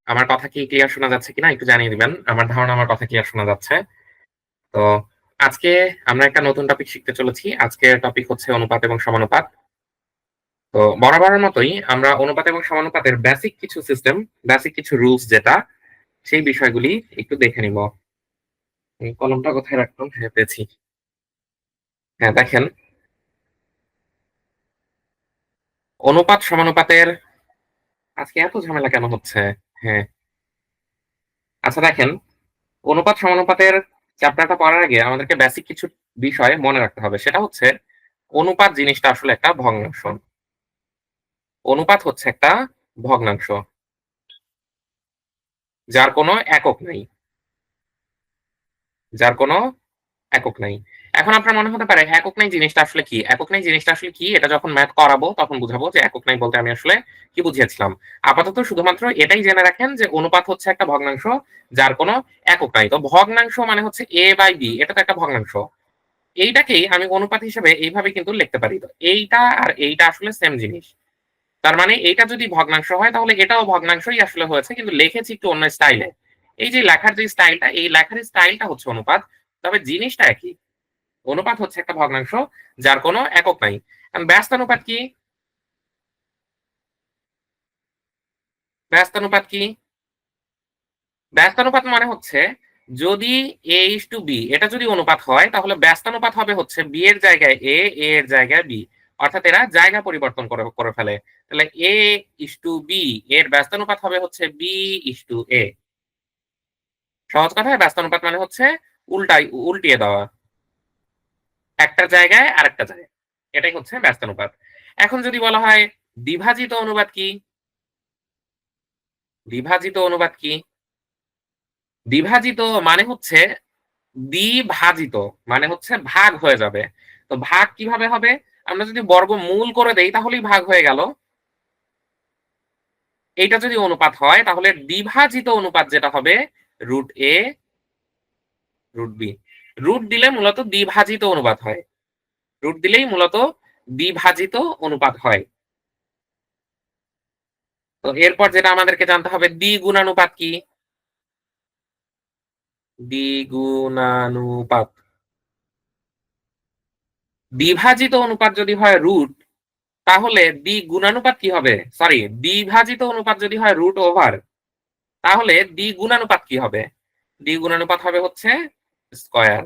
আমার কথা কি ক্লিয়ার শোনা যাচ্ছে কিনা একটু জানিয়ে দিবেন। আমার ধারণা আমার কথা ক্লিয়ার শোনা যাচ্ছে। তো আজকে আমরা একটা নতুন টপিক শিখতে চলেছি। আজকের টপিক হচ্ছে অনুপাত এবং সমানুপাত। তো বরাবরের মতোই আমরা অনুপাত এবং সমানুপাতের বেসিক কিছু সিস্টেম, বেসিক কিছু রুলস যেটা, সেই বিষয়গুলি একটু দেখে নিব। এই কলমটা কোথায় রাখলাম? হ্যাঁ, পেয়েছি। হ্যাঁ, দেখেন, অনুপাত সমানুপাতের আজকে এত ঝামেলা কেন হচ্ছে? হ্যাঁ, আচ্ছা দেখেন, অনুপাত সমানুপাতের চ্যাপ্টারটা পড়ার আগে আমাদেরকে বেসিক কিছু বিষয় মনে রাখতে হবে। সেটা হচ্ছে অনুপাত জিনিসটা আসলে একটা ভগ্নাংশ। অনুপাত হচ্ছে একটা ভগ্নাংশ, যার কোনো একক নাই। যার কোনো একক নাই। এখন আপনার মনে হতে পারে একক নাই জিনিসটা আসলে কি? একক নাই জিনিসটা আসলে কি? এটা যখন ম্যাথ করাবো তখন বুঝাবো যে একক নাই বলতে আমি আসলে কি বুঝিয়েছিলাম। আপাতত শুধুমাত্র এটাই জেনে রাখেন যে অনুপাত হচ্ছে একটা ভগ্নাংশ, যার কোনো একক নাই। তো ভগ্নাংশ মানে হচ্ছে A/B, এটা তো একটা ভগ্নাংশ। এইটাকেই আমি অনুপাত হিসেবে এইভাবে কিন্তু লিখতে পারি। তো এইটা আর এইটা আসলে সেম জিনিস। তার মানে এইটা যদি ভগ্নাংশ হয় তাহলে এটাও ভগ্নাংশই আসলে হয়েছে, কিন্তু লিখেছি একটু অন্য স্টাইলে। এই যে লেখার যে স্টাইলটা, এই লেখার স্টাইলটা হচ্ছে অনুপাত। তবে জিনিসটা একই। অনুপাত হচ্ছে একটা ভগ্নাংশ, যার কোনো একক নাই। এখন ব্যস্তানুপাত কি? ব্যস্তানুপাত কি? ব্যস্তানুপাত মানে হচ্ছে যদি A:B এটা যদি অনুপাত হয় তাহলে ব্যস্তানুপাত হবে হচ্ছে B এর জায়গায় A এর জায়গায় B। অর্থাৎ এরা জায়গা পরিবর্তন করে ফেলে। তাহলে A:B এর ব্যস্তানুপাত হবে হচ্ছে B:A। সহজ কথায় ব্যস্তানুপাত মানে হচ্ছে উল্টিয়ে দেওয়া। একটা জায়গায় আরেকটা জায়গায়। এটাই হচ্ছে ব্যস্তানুপাত। এখন যদি বলা হয় দ্বিভাজিত অনুপাত কি? দ্বিভাজিত অনুপাত কি? দ্বিভাজিত মানে হচ্ছে দ্বিভাজিত মানে হচ্ছে ভাগ হয়ে যাবে। তো ভাগ কিভাবে হবে? আমরা যদি বর্গমূল করে দেই তাহলেই ভাগ হয়ে গেল। এইটা যদি অনুপাত হয় তাহলে দ্বিভাজিত অনুপাত যেটা হবে √A √B। রুট দিলে মূলত দ্বিভাজিত অনুপাত হয়। রুট দিলেই মূলত দ্বিভাজিত অনুপাত হয়। তো এরপর যেটা আমাদেরকে জানতে হবে দ্বিগুণানুপাত কি? দ্বিগুণানুপাত। দ্বিভাজিত অনুপাত যদি হয় রুট, তাহলে দ্বিগুণানুপাত কি হবে? সরি, দ্বিভাজিত অনুপাত যদি হয় √ওভার, তাহলে দ্বিগুণানুপাত কি হবে? দ্বিগুণানুপাত হবে হচ্ছে স্কয়ার।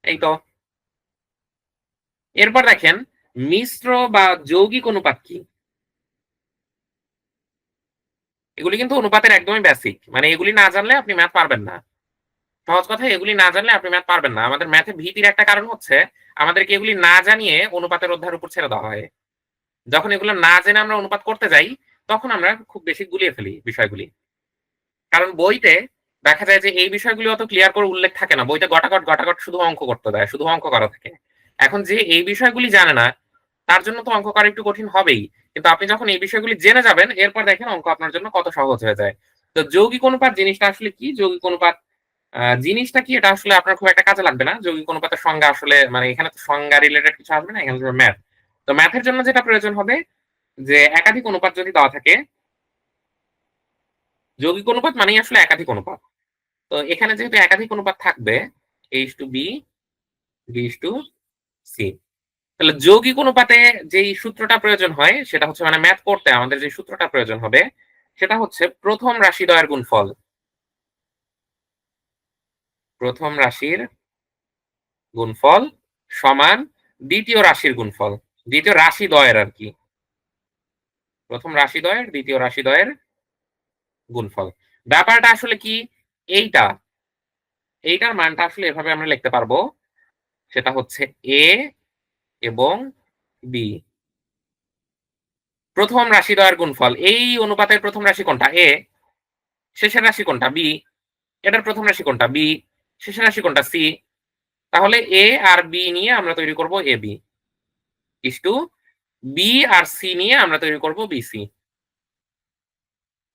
এই তো। এরপর দেখেন মিশ্র বা যৌগিক অনুপাত কি? এগুলি কিন্তু অনুপাতের একদমই বেসিক। মানে এগুলি না জানলে আপনি ম্যাথ পারবেন না। সহজ কথায় এগুলি না জানলে আপনি ম্যাথ পারবেন না। আমাদের ম্যাথে ভীতির একটা কারণ হচ্ছে আমাদেরকে এগুলি না জানিয়ে অনুপাতের অধ্যায়ের উপর ছেড়ে দেওয়া হয়। যখন এগুলো না জেনে আমরা অনুপাত করতে যাই, তখন আমরা খুব বেশি গুলিয়ে ফেলি বিষয়গুলি। কারণ বইতে দেখা যায় যে এই বিষয়গুলো অত ক্লিয়ার করে উল্লেখ থাকে না। বইতে গটাগট শুধু অঙ্ক করতে দেয়। শুধু অঙ্ক করা থাকে। এখন যে এই বিষয়গুলি জানে না, তার জন্য তো অঙ্ক করা একটু কঠিন হবেই। কিন্তু আপনি যখন এই বিষয়গুলি জেনে যাবেন, এরপর দেখেন অঙ্ক আপনার জন্য কত সহজ হয়ে যায়। তো যৌগিক অনুপাত জিনিসটা আসলে কি? যৌগিক অনুপাত জিনিসটা কি এটা আসলে আপনার খুব একটা কাজে লাগবে না। যৌগিক অনুপাতের সংজ্ঞা আসলে মানে এখানে তো সংজ্ঞা রিলেটেড কিছু আসবে না। এখানে ম্যাথ। তো ম্যাথের জন্য যেটা প্রয়োজন হবে যে একাধিক অনুপাত যদি দেওয়া থাকে, যৌগিক অনুপাত মানেই আসলে একাধিক অনুপাত। তো এখানে যেহেতু একাধিক অনুপাত থাকবে A:B, B:C, তাহলে যৌগিক অনুপাতে যেই সূত্রটা প্রয়োজন হয় সেটা হচ্ছে মানে ম্যাথ করতে আমাদের যে সূত্রটা প্রয়োজন হবে সেটা হচ্ছে প্রথম রাশিদ্বয়ের গুণফল। প্রথম রাশির গুণফল সমান দ্বিতীয় রাশির গুণফল। দ্বিতীয় রাশিদ্বয়ের আরকি। প্রথম রাশিদ্বয়ের দ্বিতীয় রাশিদ্বয়ের গুণফল। ব্যাপারটা আসলে কি? এইটা, এইটার মানটা আসলে এভাবে আমরা লিখতে পারবো। সেটা হচ্ছে A এবং B। প্রথম রাশিদ্বয়ের গুণফল। এই অনুপাতের প্রথম রাশি কোনটা? A, শেষের রাশি কোনটা? B, এটার প্রথম রাশি কোনটা? B, শেষের রাশি কোনটা? C। তাহলে A আর B নিয়ে আমরা তৈরি করব AB ইসটু B আর C নিয়ে আমরা তৈরি করব BC।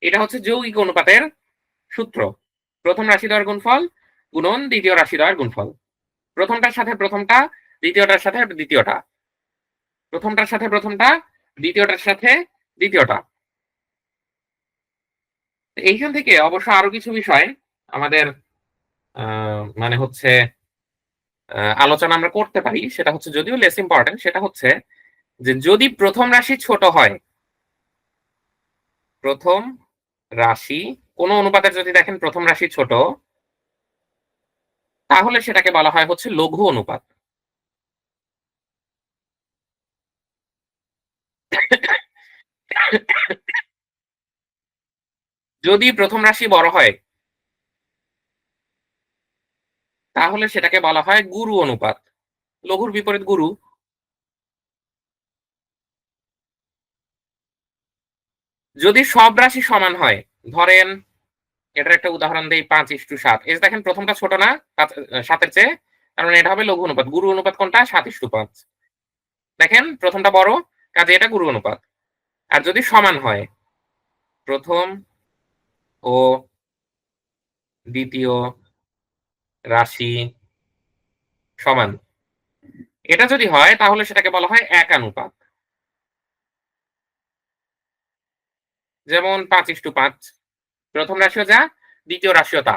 এটা হচ্ছে যৌগিক অনুপাতের সূত্র। প্রথম রাশিদ্বয়ের গুণফল গুণন দ্বিতীয় রাশিদ্বয়ের গুণফল। প্রথমটার সাথে প্রথমটা, দ্বিতীয়টার সাথে দ্বিতীয়টা। প্রথমটার সাথে প্রথমটা, দ্বিতীয়টার সাথে দ্বিতীয়টা। এইখান থেকে অবশ্য আরো কিছু বিষয় আমাদের মানে হচ্ছে আলোচনা আমরা করতে পারি। সেটা হচ্ছে যদিও লেস ইম্পোর্টেন্ট, সেটা হচ্ছে যে যদি প্রথম রাশি ছোট হয়, প্রথম রাশি কোন অনুপাতের যদি দেখেন প্রথম রাশি ছোট, তাহলে সেটাকে বলা হয় হচ্ছে লঘু অনুপাত। যদি প্রথম রাশি বড় হয়, তাহলে সেটাকে বলা হয় গুরু অনুপাত। লঘুর বিপরীত গুরু। যদি সব রাশি সমান হয়, ধরেন এটার একটা উদাহরণ দেই ৫:৭। এই যে দেখেন প্রথমটা ছোট না ৭ এর চেয়ে, তার মানে এটা হবে লঘু অনুপাত। গুরু অনুপাত কোনটা? ৭:৫। দেখেন প্রথমটা বড়, কাজে এটা গুরু অনুপাত। আর যদি সমান হয়, প্রথম ও দ্বিতীয় রাশি সমান, এটা যদি হয় তাহলে সেটাকে বলা হয় একানুপাত। যেমন ৫:৫, প্রথম রাশিও যা, দ্বিতীয় রাশিও তা।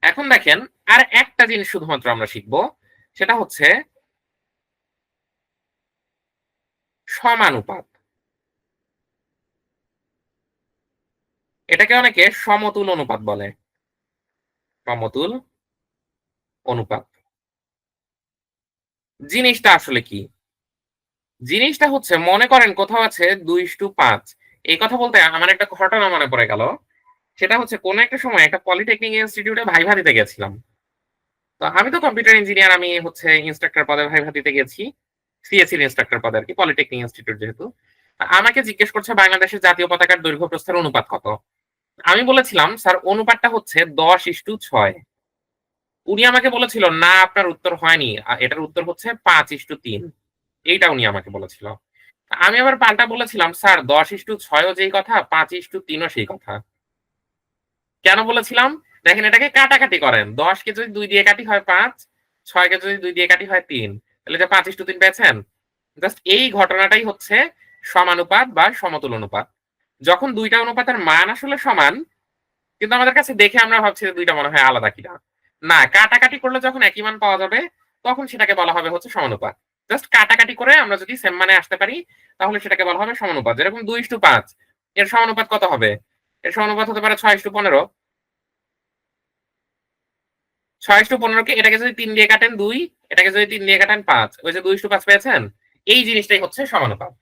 এখন দেখেন আর একটা জিনিস শুধুমাত্র আমরা শিখব, সেটা হচ্ছে সমানুপাত। এটাকে অনেকে সমতুল অনুপাত বলে। সমতুল অনুপাত। জিনিসটা আসলে কি? জিনিসটা হচ্ছে মনে করেন কোথাও আছে ২:৫। এই কথা বলতে আমার একটা ঘটনা মনে পড়ে গেল। সেটা হচ্ছে কোন একটা সময় একটা পলিটেকনিক ইনস্টিটিউটে ভাইভা দিতে গেছিলাম। তো আমি তো কম্পিউটার ইঞ্জিনিয়ার, আমি হচ্ছে ইন্সট্রাক্টর পদে ভাইভা দিতে গেছি। সিএসসি এর ইন্সট্রাক্টর পদে আরকি, পলিটেকনিক ইনস্টিটিউট যেহেতু। আমাকে জিজ্ঞেস করছে বাংলাদেশের জাতীয় পতাকার দৈর্ঘ্য প্রস্থের অনুপাত কত? আমি বলেছিলাম, "স্যার অনুপাতটা হচ্ছে ১০:৬।" উনি আমাকে বলেছিল, "না, আপনার উত্তর হয়নি। এটার উত্তর হচ্ছে ৫:৩।" এইটা উনি আমাকে বলেছিল। আমি আবার পাল্টা বলেছিলাম, "স্যার ১০:৬ ও যেই কথা, ৫:৩ ও সেই কথা।" কেন বলেছিলাম? দেখেন এটাকে কাটাকাটি করেন। ১০ কে যদি ২ দিয়ে কাটি হয় ৫, ৬ কে যদি ২ দিয়ে কাটি হয় ৩। তাহলে যে ৫:৩ পেয়েছেন? জাস্ট এই ঘটনাটাই হচ্ছে সমানুপাত বা সমতুল অনুপাত। যখন ২ টা অনুপাতের মান আসলে সমান, কিন্তু আমাদের কাছে দেখে আমরা ভাবছি যে ২ টা মনে হয় আলাদা কিনা। না, কাটাকাটি করলে যখন একই মান পাওয়া যাবে, তখন সেটাকে বলা হবে হচ্ছে সমানুপাত। জাস্ট কাটাকাটি করে আমরা যদি সেম মানে আসতে পারি, তাহলে সেটাকে বলা হবে সমানুপাত। যেরকম ২:৫, এর সমানুপাত কত হবে? এর সমানুপাত হতে পারে ৬:১৫। ৬:১৫ কে এটাকে যদি ৩ দিয়ে কাটেন ২, এটাকে যদি ৩ দিয়ে কাটেন ৫, ওই যে ২:৫ পেয়েছেন? এই জিনিসটাই হচ্ছে সমানুপাত।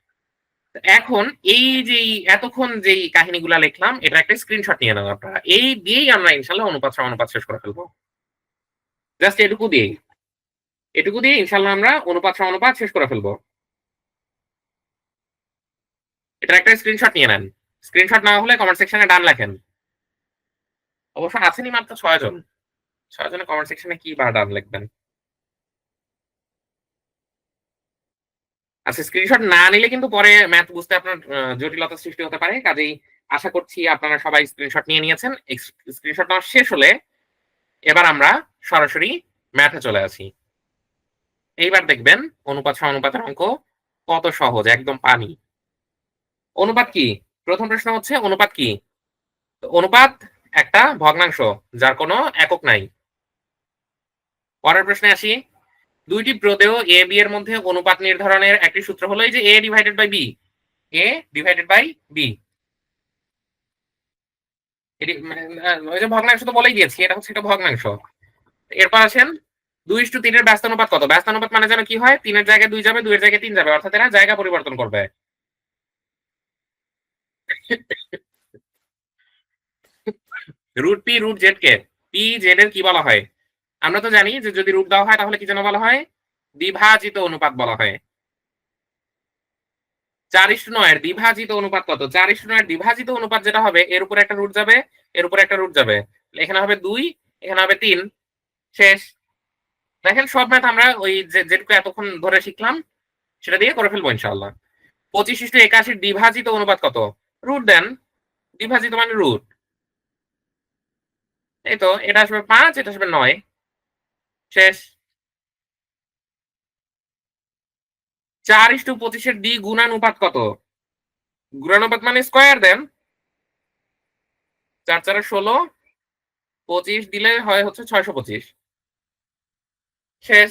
এখন এই যেই এতক্ষণ যেই কাহিনীগুলা লিখলাম, এটার একটা স্ক্রিনশট নিয়ে নেন আপনারা। এই দিয়েই আমরা ইনশাআল্লাহ অনুপাত সমানুপাত শেষ করে ফেলব। জাস্ট এটুকু দিয়েই। এটুকু দিয়ে ইনশাআল্লাহ আমরা অনুপাত সমানুপাত শেষ করে ফেলব। এটার একটা স্ক্রিনশট নিয়ে নেন। স্ক্রিনশট নেওয়া হলে কমেন্ট সেকশনে ডান লেখেন। অবশ্য আছেনই মাত্র ৬ জন। ৬ জনের কমেন্ট সেকশনে কি বা ডান লিখবেন? আচ্ছা, স্ক্রিনশট না নিলে কিন্তু পরে ম্যাথ বুঝতে আপনার জটিলতা সৃষ্টি হতে পারে। কাজেই আশা করছি আপনারা সবাই স্ক্রিনশট নিয়ে নিয়েছেন। স্ক্রিনশট নেওয়া শেষ হলে এবার আমরা সরাসরি ম্যাথে চলে আসি। এইবার দেখবেন অনুপাত সমানুপাতের অঙ্ক কত সহজ, একদম পানি। অনুপাত কি? প্রথম প্রশ্ন হচ্ছে অনুপাত কি? তো অনুপাত একটা ভগ্নাংশ যার কোনো একক নাই। পরের প্রশ্নে আসি। ২ টি প্রদেয় A, B এর মধ্যে অনুপাত নির্ধারণের একটি সূত্র হলো এই যে A divided by B। A divided by B। এটি মানে ওই যে ভগ্নাংশ তো বলেই দিয়েছি। এটা হচ্ছে একটা ভগ্নাংশ। এরপর আসেন ২:৩ এর ব্যস্ত অনুপাত কত? ব্যস্ত অনুপাত মানে যেন কি হয়? ৩ এর জায়গায় ২ যাবে, ২ এর জায়গায় ৩ যাবে। অর্থাৎ এরা জায়গা পরিবর্তন করবে। রুট পি রুট জেড কে পি জেড এর কি বলা হয়? আমরা তো জানি যে যদি রুট দেওয়া হয় তাহলে কি যেন বলা হয়? দ্বিভাজিত অনুপাত বলা হয়। ৪:৯ এর দ্বিভাজিত অনুপাত কত? ৪:৯ এর দ্বিভাজিত অনুপাত যেটা হবে এর উপরে একটা রুট যাবে, এর উপরে একটা রুট যাবে। এখানে হবে ২, এখানে হবে ৩। শেষ। দেখেন সব ম্যাথ আমরা ওই যে যেটুকু এতক্ষণ ধরে শিখলাম সেটা দিয়ে করে ফেলবো ইনশাআল্লাহ। ২৫:৮১ এর দ্বিভাজিত অনুপাত কত? রুট দেন। দ্বিভাজিত মানে রুট। এই তো এটা আসবে ৫, এটা আসবে ৯। শেষ। 4:25 ডি গুণানুপাত কত? গুণানুপাত মানে স্কয়ার দেন। 4 4 16, 25 দিলে হয় হচ্ছে 625। শেষ।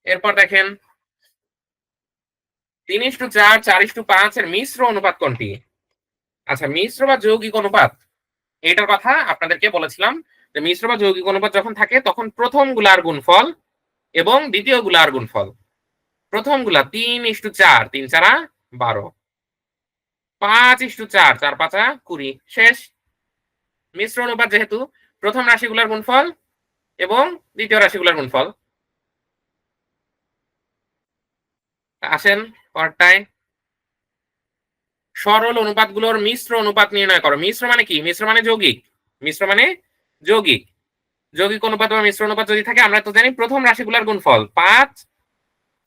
এরপর দেখেন 3:4, 4:5 এর মিশ্র অনুপাত কোনটি? আচ্ছা, মিশ্র বা যৌগিক অনুপাত এইটার কথা আপনাদেরকে বলেছিলাম যে মিশ্র বা যৌগিক অনুপাত যখন থাকে তখন প্রথম গুলার গুণফল এবং দ্বিতীয় গুলার গুণফল। প্রথম গুলা 3:4, 3 4 12, 5:4, 4 5 20। শেষ। মিশ্র অনুপাত যেহেতু প্রথম রাশিগুলার গুণফল এবং দ্বিতীয় রাশিগুলার গুণফল। আসেন পরেরটায়। সরল অনুপাতগুলোর মিশ্র অনুপাত নির্ণয় করো। মিশ্র মানে কি? মিশ্র মানে যৌগিক। মিশ্র মানে যৌগিক। যৌগিক অনুপাত বা মিশ্র অনুপাত যদি থাকে আমরা তো জানি প্রথম রাশিগুলার গুণফল 5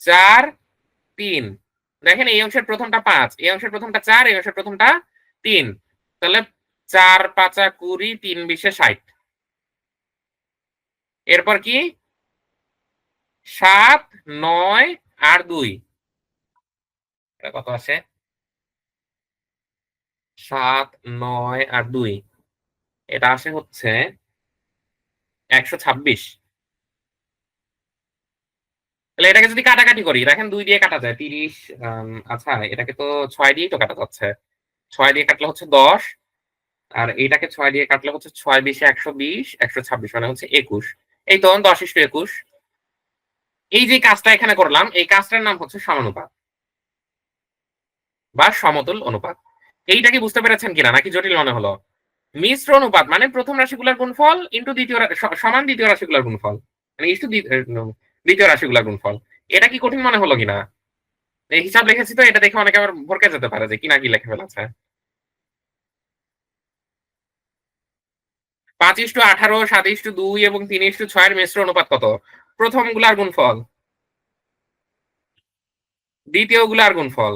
4 3। দেখেন এই অংশের প্রথমটা 5, এই অংশের প্রথমটা 4, এই অংশের প্রথমটা 3। তাহলে 4 5 20, 3 20 60। এরপর কি? 7 9 আর 2। এটা কত আসে? 7 9 আর 2। এটা আসে হচ্ছে 126। তাহলে এটাকে যদি কাটাকাটি করি, দেখেন 2 দিয়ে কাটা যায় 30। আচ্ছা এটাকে তো 6 দিয়েই তো কাটা যাচ্ছে। 6 দিয়ে কাটলে হচ্ছে 10, আর এইটাকে 6 দিয়ে কাটলে হচ্ছে 6 20 120, 126 মানে হচ্ছে 21। এই তো 10:21। এই যে কাজটা এখানে করলাম এই কাজটার নাম হচ্ছে সমানুপাত বা সমতুল অনুপাত। এইটা কি বুঝতে পেরেছেন কিনা নাকি জটিল মনে হলো? মিশ্র অনুপাত মানে প্রথম রাশিগুলার গুণফল ইনটু সমান দ্বিতীয় রাশিগুলার গুণফল। মানে ইনটু দ্বিতীয় রাশিগুলার গুণফল। এটা কি কঠিন মনে হলো কিনা? এই হিসাব লিখেছি তো এটা দেখে অনেকে আবার ভড়কে যেতে পারে যে কি না কি লিখে ফেলেছে। 5:18, 7:2 এবং 3:6 এর মিশ্র অনুপাত কত? প্রথম গুলার গুণফল, দ্বিতীয় গুলার গুণফল।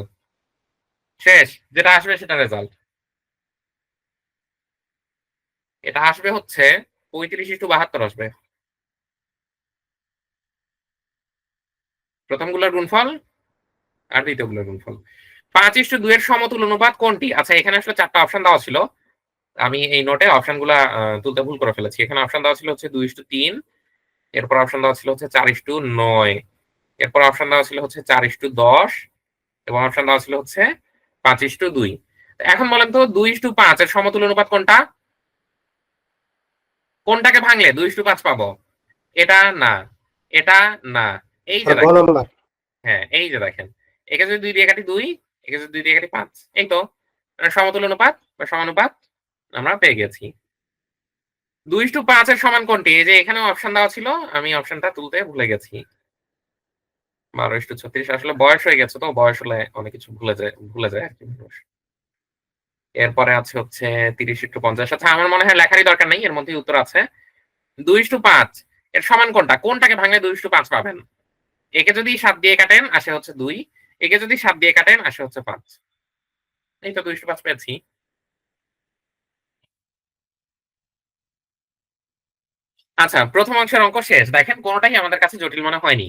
শেষ। যেটা আসবে সেটা রেজাল্ট। এটা আসবে হচ্ছে 35:72 আসবে। প্রথম গুলার গুণফল আর দ্বিতীয় গুলার গুণফল। 5:2 এর সমতুল অনুপাত কোনটি? আচ্ছা এখানে আসলে 4 টা অপশন দেওয়া ছিল। আমি এই নোটে অপশনগুলা তুলতে ভুল করে ফেলেছি। এখানে অপশন দেওয়া ছিল হচ্ছে 2:3, এরপর অপশন দেওয়া ছিল হচ্ছে 4:9, এরপর অপশন দেওয়া ছিল হচ্ছে 4:10 এবং অপশন দেওয়া ছিল হচ্ছে 5:2। এখন বলেন তো 2:5 এর সমতুল অনুপাত কোনটা? কোনটাকে ভাঙলে 2:5 পাবো? এটা না, এটা না। এই যে আর গ দেখেন, নাম্বার। হ্যাঁ এই যে দেখেন। একে যদি 2 দিয়ে কাটি 2, একে যদি 2 দিয়ে কাটি 5। এই তো সমতুল অনুপাত বা সমানুপাত আমরা পেয়ে গেছি। 2:5 এর সমান কোনটি? এই যে এখানে অপশন দেওয়া ছিল, আমি অপশনটা তুলতে ভুলে গেছি। 12:36। আসলে বয়স হয়ে গেছে তো বয়স হলে অনেক কিছু ভুলে যায় আরকি মানুষ। এরপরে আছে হচ্ছে 30:50। আচ্ছা আমার মনে হয় লেখারই দরকার নেই, এর মধ্যেই উত্তর আছে। 2:5 এর সমান কোনটা? কোনটাকে ভাঙলে 2:5 পাবেন? একে যদি 7 দিয়ে কাটেন আসে হচ্ছে 2, একে যদি 7 দিয়ে কাটেন আসে হচ্ছে 5। এই তো 2:5 পেয়েছি। আচ্ছা, প্রথম অংশের অঙ্ক শেষ। দেখেন কোনটাই আমাদের কাছে জটিল মনে হয়নি।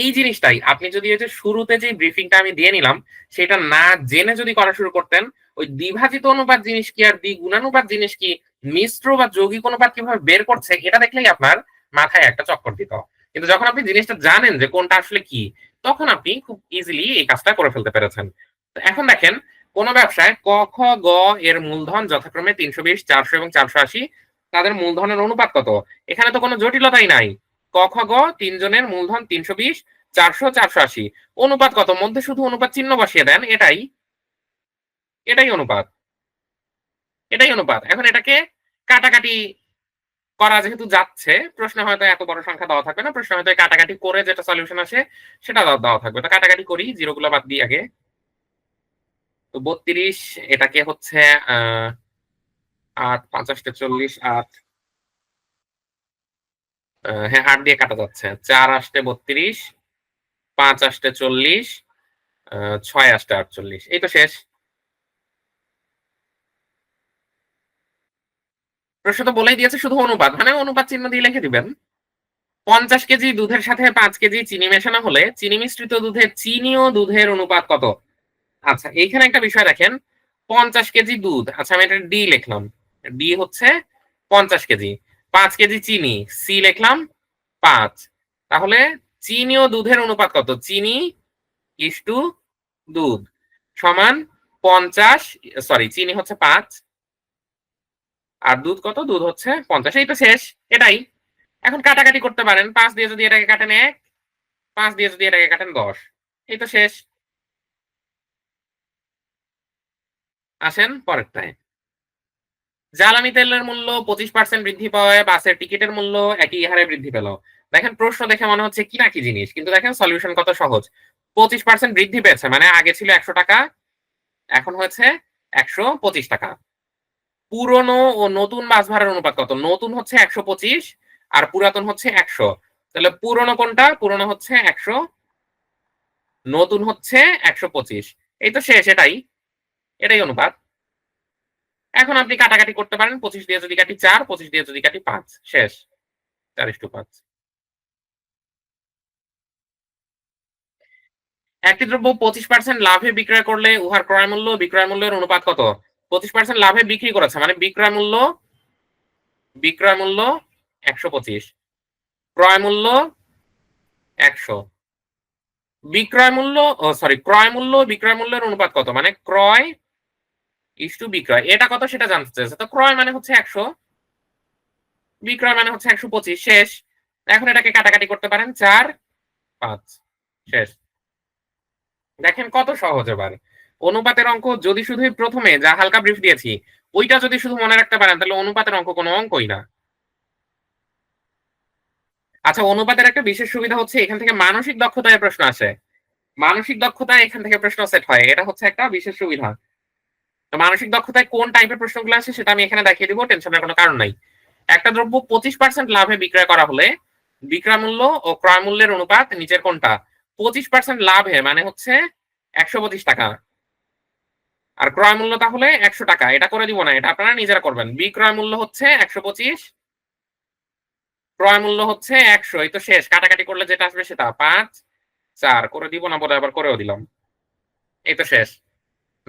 এই জিনিসটাই আপনি যদি ওই যে শুরুতে যে ব্রিফিংটা আমি দিয়ে নিলাম, সেটা না জেনে যদি করা শুরু করতেন, ওই দ্বিভাজিত অনুপাত জিনিস কি আর দ্বিগুণানুপাত জিনিস কি, মিশ্র বা যৌগিক অনুপাত কিভাবে বের করছে এটা দেখলেই আপনার মাথায় একটা চক্কর দিত। কিন্তু যখন আপনি জিনিসটা জানেন যে কোনটা আসলে কি, তখন আপনি খুব ইজিলি এই কাজটা করে ফেলতে পেরেছেন। তো এখন দেখেন কোন ব্যবসায় ক, খ, গ এর মূলধন যথাক্রমে 320, 400 এবং 480, তাদের মূলধনের অনুপাত কত? এখানে তো কোনো জটিলতাই নাই। ক, খ, গ ৩ জনের মূলধন 320, 400, 480। অনুপাত কত? মধ্যে শুধু অনুপাত চিহ্ন বসিয়ে দেন। এটাই অনুপাত। এটাই অনুপাত। এখন এটাকে কাটাকাটি করা যেহেতু যাচ্ছে, প্রশ্নে হয়তো এত বড় সংখ্যা দেওয়া থাকবে না। প্রশ্নে হয়তো এই কাটাকাটি করে যেটা সলিউশন আসে সেটা দেওয়া থাকবে। তো কাটাকাটি করি, জিরো গুলো বাদ দিই আগে। তো 32 এটাকে হচ্ছে আ ৮ ৫ ৮ 40, ৮ হ্যাঁ ৮ দিয়ে কাটা যাচ্ছে। ৪ ৮ 32, ৫ ৮ 40, ৬ ৮ ৪৮। এই তো শেষ। প্রশ্ন তো বলেই দিয়েছে শুধু অনুপাত। মানে অনুপাত চিহ্ন দিয়ে লিখে দিবেন। 50 কেজি দুধের সাথে 5 কেজি চিনি মেশানো হলে চিনি মিশ্রিত দুধে চিনি ও দুধের অনুপাত কত? আচ্ছা, এইখানে একটা বিষয় দেখেন, 50 কেজি দুধ, আচ্ছা আমি এটা ডি লিখলাম। ডি হচ্ছে 50 কেজি। 5 কেজি চিনি, সি লিখলাম 5। তাহলে চিনি ও দুধের অনুপাত কত? চিনি ইসটু দুধ সমান 50, সরি চিনি হচ্ছে 5 আর দুধ কত? দুধ হচ্ছে 50। এই তো শেষ। এটাই। এখন কাটাকাটি করতে পারেন। 5 দিয়ে যদি এটাকে কাটেন 1, 5 দিয়ে যদি এটাকে কাটেন 10। এই তো শেষ। আসেন পরেরটায়। জ্বালানি তেলের মূল্য 25% বৃদ্ধি পাওয়ায় বাসের টিকিটের মূল্য একই হারে বৃদ্ধি পেল। দেখেন প্রশ্ন দেখে মনে হচ্ছে কি না কি জিনিস। কিন্তু দেখেন সলিউশন কত সহজ। 25% বৃদ্ধি পেয়েছে মানে আগে ছিল ৳100, এখন হয়েছে ৳125। পুরনো ও নতুন বাস ভাড়ার অনুপাত কত? নতুন হচ্ছে 125 আর পুরাতন হচ্ছে 100। তাহলে পুরনো কোনটা? পুরনো হচ্ছে 100, নতুন হচ্ছে 125। এই তো শেষ এটাই। এটাই অনুপাত। এখন আপনি কাটাকাটি করতে পারেন। 25 দিয়ে যদি কাটি 4, 25 দিয়ে যদি কাটি 5, শেষ। 4:5। একটি দ্রব্য 25% লাভে বিক্রয় করলে উহার ক্রয় মূল্য বিক্রয় মূল্যের অনুপাত কত? 25% লাভে বিক্রি করেছে মানে বিক্রয় মূল্য 125, ক্রয় মূল্য 100। বিক্রয় মূল্য, ক্রয় মূল্য বিক্রয় মূল্যের অনুপাত কত? মানে ক্রয় ইস টু বিক্রয়। এটা কত সেটা জানতে চেয়েছে। তো ক্রয় মানে হচ্ছে 100, বিক্রয় মানে হচ্ছে 125, শেষ। এখন এটাকে কাটাকাটি করতে পারেন। 4, 5, শেষ। দেখেন কত সহজ এবার। অনুপাতের অঙ্ক যদি শুধুই ১ম এ যা হালকা ব্রিফ দিয়েছি, ওইটা যদি শুধু মনে রাখতে পারেন তাহলে অনুপাতের অঙ্ক কোনো অঙ্কই না। আচ্ছা, অনুপাতের একটা বিশেষ সুবিধা হচ্ছে এখান থেকে মানসিক দক্ষতায় প্রশ্ন আসে। মানসিক দক্ষতায় এখান থেকে প্রশ্ন সেট হয়। এটা হচ্ছে একটা বিশেষ সুবিধা। তো মানসিক দক্ষতায় কোন টাইপের প্রশ্নগুলো আসে সেটা আমি এখানে দেখিয়ে দিব। টেনশনের কোনো কারণ নাই। একটা দ্রব্য 25% লাভে বিক্রয় করা হলে বিক্রয় মূল্য ও ক্রয় মূল্যের অনুপাত নিচের কোনটা? 25% লাভে মানে হচ্ছে ৳১২৫ আর ক্রয় মূল্য তাহলে ৳১০০। এটা করে দিব না। এটা আপনারা নিজেরা করবেন। বিক্রয় মূল্য হচ্ছে ১২৫, ক্রয় মূল্য হচ্ছে ১০০। এই তো শেষ। কাটাকাটি করলে যেটা আসবে সেটা ৫, ৪ করে দিব না বোধহয়, আবার করেও দিলাম। এই তো শেষ।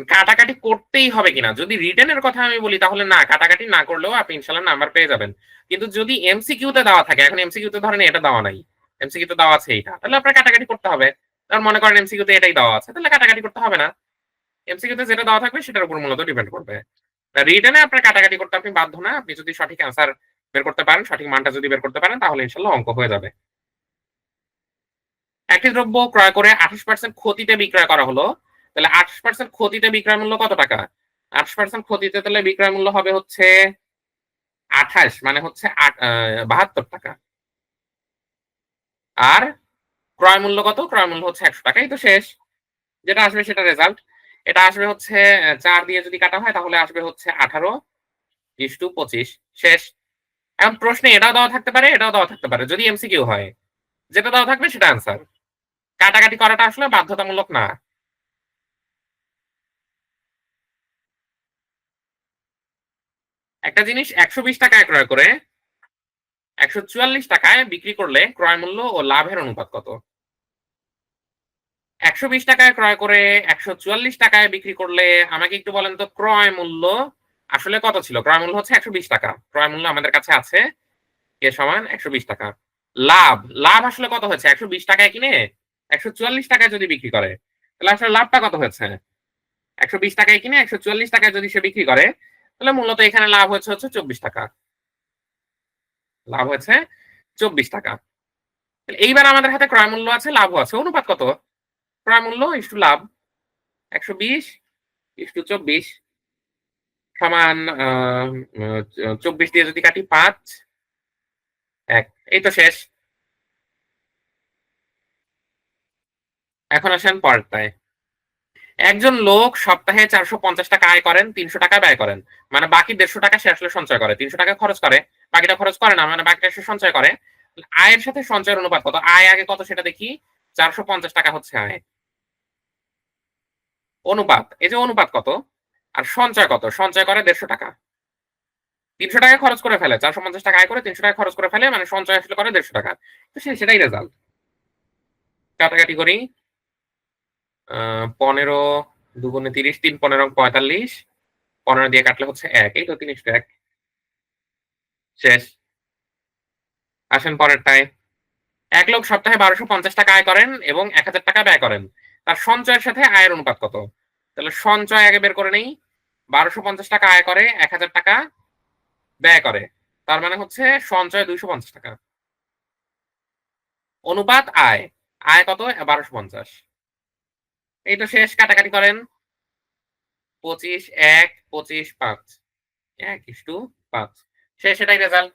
কাটাকাটি করতেই হবে কিনা? যদি রিটেন এর কথা আমি বলি তাহলে না, কাটাকাটি না করলেও আপনি ইনশাআল্লাহ নাম্বার পেয়ে যাবেন। কিন্তু যদি এমসিকিউ তে দেওয়া থাকে, এখন এমসিকিউ তে ধরেন এটা দেওয়া নাই। এমসিকিউ তে দেওয়া আছে এইটা। তাহলে আপনার কাটাকাটি করতে হবে। কারণ মনে করেন এমসিকিউ তে এটাই দেওয়া আছে। তাহলে কাটাকাটি করতে হবে না। এমসিকিউ তে যেটা দেওয়া থাকবে সেটার উপর মূলত ডিপেন্ড করবে। রিটেন এ আপনার কাটাকাটি করতে আপনি বাধ্য না। আপনি যদি সঠিক অ্যান্সার বের করতে পারেন, সঠিক মানটা যদি বের করতে পারেন তাহলে ইনশাআল্লাহ অঙ্ক হয়ে যাবে। একটি দ্রব্য ক্রয় করে 28% ক্ষতিতে বিক্রয় করা হলো। তাহলে 28% ক্ষতিতে বিক্রয় মূল্য কত টাকা? 28% ক্ষতিতে তাহলে বিক্রয় মূল্য হবে হচ্ছে 28 মানে হচ্ছে ৳৭২। আর ক্রয় মূল্য কত? ক্রয় মূল্য হচ্ছে ৳১০০। এই তো শেষ। যেটা আসবে সেটা রেজাল্ট। এটা আসবে হচ্ছে ৪ দিয়ে যদি কাটা হয় তাহলে আসবে হচ্ছে 18:25, শেষ। এখন প্রশ্নে এটাও দেওয়া থাকতে পারে, এটাও দেওয়া থাকতে পারে। যদি এমসিকিউ হয়, যেটা দেওয়া থাকবে সেটা অ্যান্সার। কাটাকাটি করাটা আসলে বাধ্যতামূলক না। একটা জিনিস ৳১২০ ক্রয় করে ৳১৪৪ বিক্রি করলে ক্রয় মূল্য ও লাভের অনুপাত কত? ৳১২০ ক্রয় করে ৳১৪৪ বিক্রি করলে আমাকে একটু বলেন তো ক্রয় মূল্য আসলে কত ছিল? ক্রয় মূল্য হচ্ছে ৳১২০। ক্রয় মূল্য আমাদের কাছে আছে কে সমান ৳১২০। লাভ, লাভ আসলে কত হয়েছে? ৳১২০ য় কিনে ৳১৪৪ য় যদি বিক্রি করে, তাহলে আসলে লাভটা কত হয়েছে? ৳১২০ য় কিনে ৳১৪৪ য় যদি সে বিক্রি করে, তাহলে মূলত এখানে লাভ হয়েছে হচ্ছে ৳২৪। লাভ হয়েছে ৳২৪। তাহলে এইবার আমাদের হাতে ক্রয় মূল্য আছে, লাভও আছে। অনুপাত কত? ক্রয় মূল্য is to love. ১২০ is to ২৪ সমান আ আ ২৪ দিয়ে যদি কাটি ৫, ১। এই তো শেষ। এখন আসেন পরেরটায়। একজন লোক সপ্তাহে ৳৪৫০ আয় করেন, ৳৩০০ ব্যয় করেন। মানে বাকি ৳১৫০ সে আসলে সঞ্চয় করে। ৳৩০০ খরচ করে, বাকিটা খরচ করে না। মানে বাকিটা সে সঞ্চয় করে। আয়ের সাথে সঞ্চয়ের অনুপাত কত? আয় আগে কত সেটা দেখি। ৳৪৫০ হচ্ছে আয়। অনুপাত, এই যে অনুপাত কত? আর সঞ্চয় কত? সঞ্চয় করে ৳১৫০। 300 টাকা খরচ করে ফেলে, 450 টাকা আয় করে 300 টাকা খরচ করে ফেলে, মানে সঞ্চয় আসলে করে 150 টাকা। তো সেটাই রেজাল্ট। কাটাকাটি করি। 15 দুগুণে 30, 3 15 45, 15 দিয়ে কাটলে হচ্ছে 1, এই তো 3:1। শেষ। আসেন পরেরটায়। এক লোক সপ্তাহে 1250 টাকা আয় করেন এবং 1000 টাকা ব্যয় করেন। তার সঞ্চয়ের সাথে আয়ের অনুপাত কত? তাহলে সঞ্চয় আগে বের করে নেই। 1250 টাকা আয় করে, 1000 টাকা ব্যয় করে। তার মানে হচ্ছে সঞ্চয় 250 টাকা। অনুপাত আয়। আয় কত? 1250। এই তো শেষ। কাটাকাটি করেন। 25, 1, 25, 5, 1:5। শেষ, এটাই রেজাল্ট।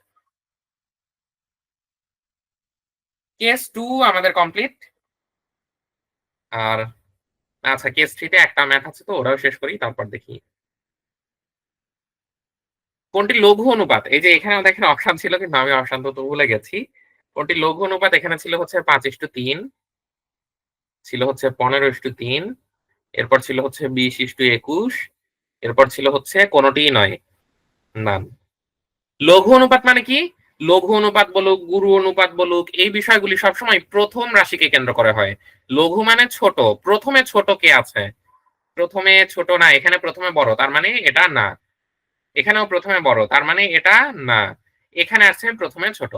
কেস 2 আমাদের কমপ্লিট। আর আচ্ছা, কেস 3 তে একটা ম্যাথ আছে, তো ওটাও শেষ করি, তারপর দেখি। কোনটি লঘু অনুপাত? এই যে এখানেও দেখেন অপশন ছিল, কিন্তু আমি অপশন তো ভুলে গেছি। কোনটি লঘু অনুপাত? এখানে ছিল হচ্ছে 5:3, ছিল হচ্ছে 15:3, এরপর ছিল হচ্ছে 20:21, এরপর ছিল হচ্ছে কোনটিই নয়, নান। লঘু অনুপাত মানে কি? লঘু অনুপাত বলুক, গুরু অনুপাত বলুক, এই বিষয়গুলি সবসময় প্রথম রাশিকে কেন্দ্র করে হয়। লঘু মানে ছোট। প্রথমে ছোট কে আছে? প্রথমে ছোট না, এখানে প্রথমে বড়, তার মানে এটা না। এখানেও প্রথমে বড়, তার মানে এটা না। এখানে আছে প্রথমে ছোট,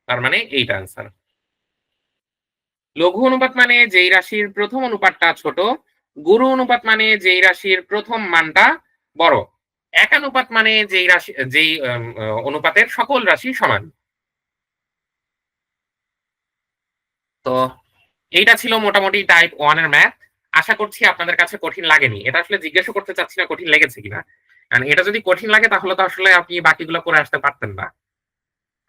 তার মানে এইটা আনসার। লঘু অনুপাত মানে যেই রাশির প্রথম অনুপাতটা ছোট, গুরু অনুপাত মানে যেই রাশির প্রথম মানটা বড়, একানুপাত মানে যেই অনুপাতের সকল রাশি সমান। তো এইটা ছিল মোটামুটি টাইপ 1 এর ম্যাথ। আশা করছি আপনাদের কাছে কঠিন লাগেনি। এটা আসলে জিজ্ঞাসা করতে চাচ্ছি না কঠিন লেগেছে কিনা। কারণ এটা যদি কঠিন লাগে তাহলে তো আসলে আপনি বাকিগুলো করে আসতে পারতেন না।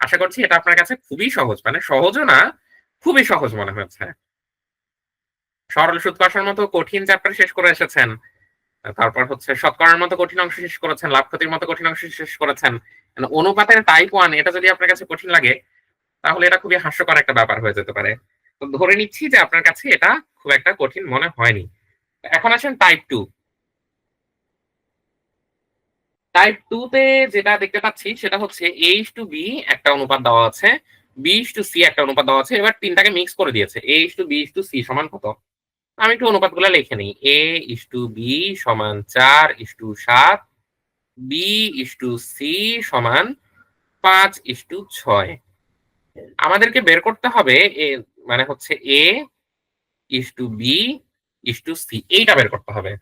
আশা করছি এটা আপনার কাছে খুবই সহজ, মানে সহজও না, খুবই সহজ মনে হয়েছে। সরল সুদ কষার মতো কঠিন চ্যাপ্টার শেষ করে এসেছেন। তারপর হচ্ছে শতকরার মতো কঠিন অংশ শেষ করেছেন, লাভ ক্ষতির মতো কঠিন অংশ শেষ করেছেন। মানে অনুপাতের টাইপ 1 এটা যদি আপনার কাছে কঠিন লাগে, তাহলে এটা খুবই হাস্যকর একটা ব্যাপার হয়ে যেতে পারে। তো ধরে নিচ্ছি যে আপনার কাছে এটা খুব একটা কঠিন মনে হয়নি। এখন আসেন টাইপ 2। টাইপ 2 তে যেটা দেখতে পাচ্ছি সেটা হচ্ছে A:B একটা অনুপাত দেওয়া আছে, B:C একটা অনুপাত দেওয়া আছে। এবার তিনটাকে মিক্স করে দিয়েছে। A:B:C সমান কত? আমি একটু অনুপাতগুলো লিখে নিই। A:B সমান 4:7, B:C সমান 5:6। আমাদেরকে বের করতে হবে মানে হচ্ছে A:B:C, এইটা বের করতে হবে।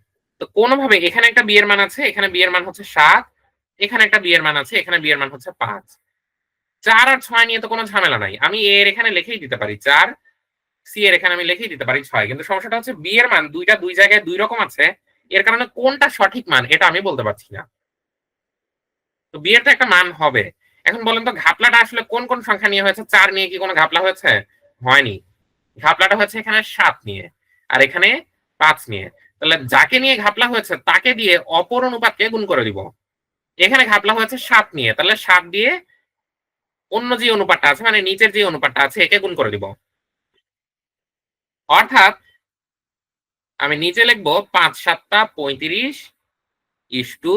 তো কোনভাবে এখানে একটা বি এর মান আছে, এখানে বি এর মান হচ্ছে 7, এখানে একটা বি এর মান আছে, এখানে বি এর মান হচ্ছে 5। 4 আর 6 নিয়ে তো কোনো ঝামেলা নাই। আমি এ এর এখানে লিখেই দিতে পারি 4, সি এর এখানে আমি লিখেই দিতে পারি 6। কিন্তু সমস্যাটা হচ্ছে বি এর মান দুইটা দুই জায়গায় দুই রকম আছে। এর কারণে কোনটা সঠিক মান এটা আমি বলতে পারছি না। তো বি এর তো একটা মান হবে। এখন বলেন তো ঘাপলাটা আসলে কোন কোন সংখ্যা নিয়ে হয়েছে? 4 নিয়ে কি কোনো ঘাপলা হয়েছে? হয়নি। ঘাপলাটা হয়েছে এখানে 7 নিয়ে, আর এখানে 5 নিয়ে। তাহলে যাকে নিয়ে ঘাপলা হয়েছে তাকে দিয়ে অপর অনুপাতকে গুণ করে দিব। এখানে ঘাপলা হয়েছে 7 নিয়ে, তাহলে 7 দিয়ে অন্য যে অনুপাতটা আছে, মানে নিচের যে অনুপাতটা আছে, একে গুণ করে দিব। অর্থাৎ আমি নিচে লিখবো 5×7 35 ইস্টু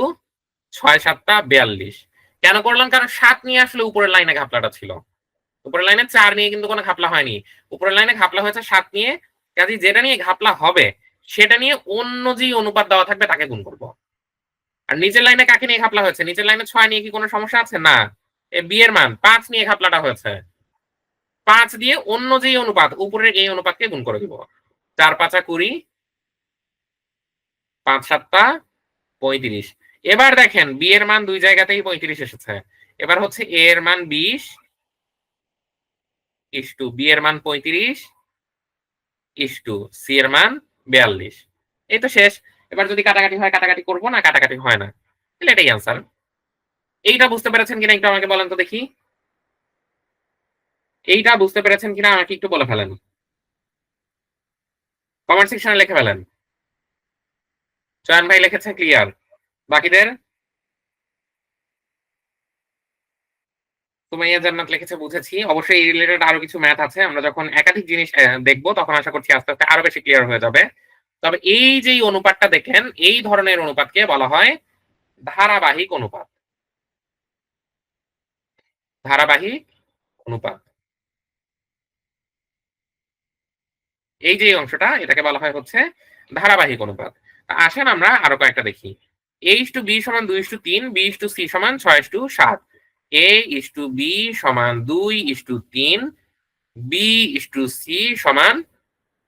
6×7 42। কেন করলাম? কারণ 7 নিয়ে আসলে উপরের লাইনে ঘাপলাটা ছিল। উপরের লাইনে 4 নিয়ে কিন্তু কোনো ঘাপলা হয়নি। উপরের লাইনে ঘাপলা হয়েছে 7 নিয়ে। কাজেই যেটা নিয়ে ঘাপলা হবে সেটা নিয়ে অন্য যে অনুপাত দেওয়া থাকবে তাকে গুণ করব। আর নিচের লাইনে কাকে নিয়ে ঘাপলা হয়েছে? নিচের লাইনে 6 নিয়ে কি কোনো সমস্যা আছে? না। বি এর মান 5 নিয়ে ঘাপলাটা হয়েছে। 5 দিয়ে অন্য যেই অনুপাত, উপরের এই অনুপাতকে গুণ করে দিব। 4×5 20, 5×7 35। এবার দেখেন বি এর মান দুই জায়গাতেই 35 এসেছে। এবার হচ্ছে এ এর মান 20 ইস্টু বি এর মান 35 ইস্টু সি এর মান 42। এই তো শেষ। এবার যদি কাটাকাটি হয় কাটাকাটি করব, না কাটাকাটি হয় না, তাহলে এটাই আনসার। এইটা বুঝতে পেরেছেন কিনা একটু আমাকে বলেন তো দেখি। এইটা বুঝতে পেরেছেন কিনা আমাকে একটু বলে ফেলেন। কমেন্ট সেকশনে লিখে ফেলেন। চয়ন ভাই লিখেছে ক্লিয়ার। বাকিদের? সুমাইয়া জান্নাত লিখেছে বুঝেছি। অবশ্যই এই রিলেটেড আরো কিছু ম্যাথ আছে। আমরা যখন একাধিক জিনিস দেখব তখন আশা করছি আস্তে আস্তে আরো বেশি ক্লিয়ার হয়ে যাবে। তবে এই যে অনুপাতটা দেখেন, এই ধরনের অনুপাতকে বলা হয় ধারাবাহিক অনুপাত। ধারাবাহিক অনুপাত। এই যে অংশটা এটাকে বলা হয় হচ্ছে ধারাবাহিক অনুপাত। আসেন আমরা আরো কয়েকটা দেখি। A/B = 2:3, B/C = 6:7, A/B = 2:3, B/C =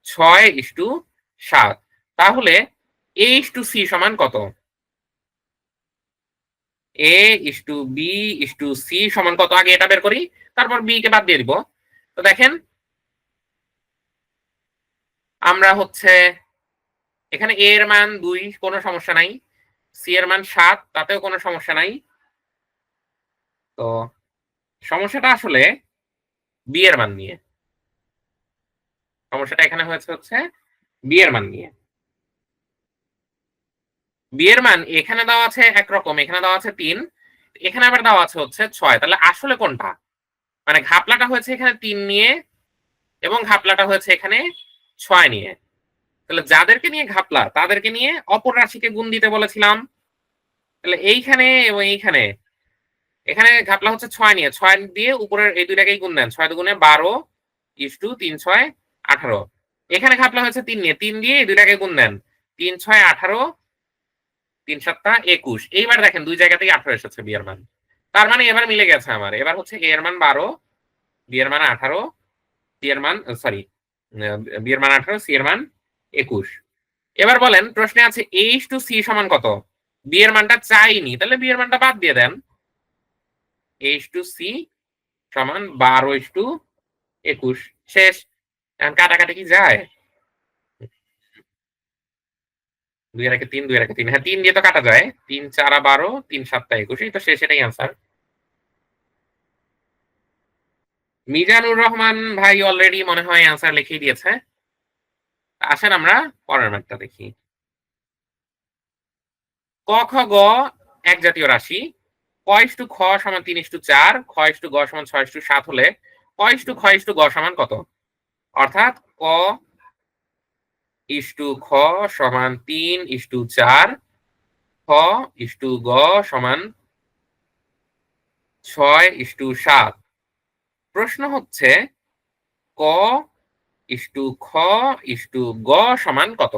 6:7। তাহলে A/C সমান কত? A/B/C সমান কত? আগে এটা বের করি, তারপর B কে বাদ দিয়ে দিব। তো দেখেন আমরা হচ্ছে এখানে A এর মান 2, কোনো সমস্যা নাই। C এর মান 7, তাতেও কোনো সমস্যা নাই। তো সমস্যাটা আসলে B এর মান নিয়ে। সমস্যাটা এখানে হয়েছে হচ্ছে B এর মান নিয়ে। B এর মান এখানে দেওয়া আছে একরকম, এখানে দেওয়া আছে 3, এখানে আবার দেওয়া আছে হচ্ছে 6। তাহলে আসলে কোনটা? মানে ঘাপলাটা হয়েছে এখানে 3 নিয়ে এবং ঘাপলাটা হয়েছে এখানে 6 নিয়ে। তাহলে যাদেরকে নিয়ে ঘাপলা তাদেরকে নিয়ে অপর রাশিকে গুণ দিতে বলেছিলাম। তাহলে এইখানে এবং এইখানে এখানে ঘাপলা হচ্ছে 6 নিয়ে। 6 দিয়ে উপরের এই দুইটাকেই গুণ দেন। 6 দুগুণে 12 3 6 18। এখানে ঘাপলা হয়েছে 3 নিয়ে। 3 দিয়ে এই দুইটাকে গুণ দেন। 3 6 18, 3 7 21। এইবার দেখেন দুই জায়গাতেই 18 এসেছে বি এর মান। তার মানে এবার মিলে গেছে আমার। এবার হচ্ছে এ এর মান 12, বি এর মান 18, সি এর মান সরি বি এর মান 18, সি এর মান 21। এবার বলেন প্রশ্নে আছে A/C সমান কত? বি এর মানটা চাইনি, তাহলে বি এর মানটা বাদ দিয়ে দেন। A/C সমান 12:21। শেষ। এখন কাটাকাটি কি যায়? 2 এর একে 3, 2 এর একে 3। হ্যাঁ 3 দিয়ে তো কাটা যায়। 3 4 12, 3 7 21। এই তো শেষ, এটাই আনসার। মিজানুর রহমান ভাই অলরেডি মনে হয় আনসার লিখেই দিয়েছে। আসেন আমরা পরের ম্যাথটা দেখি। ক, খ, গ এক জাতীয় রাশি। ক ইস্টু খ সমান 3:4, খ ইস্টু গ সমান 6:7 হলে ক ইস্টু খ ইস্টু গ সমান কত? অর্থাৎ ক ইস্টু খ সমান 3:4, খ ইস্টু গ সমান 6:7। প্রশ্ন হচ্ছে ক ইস্টু খ ইস্টু গ সমান কত?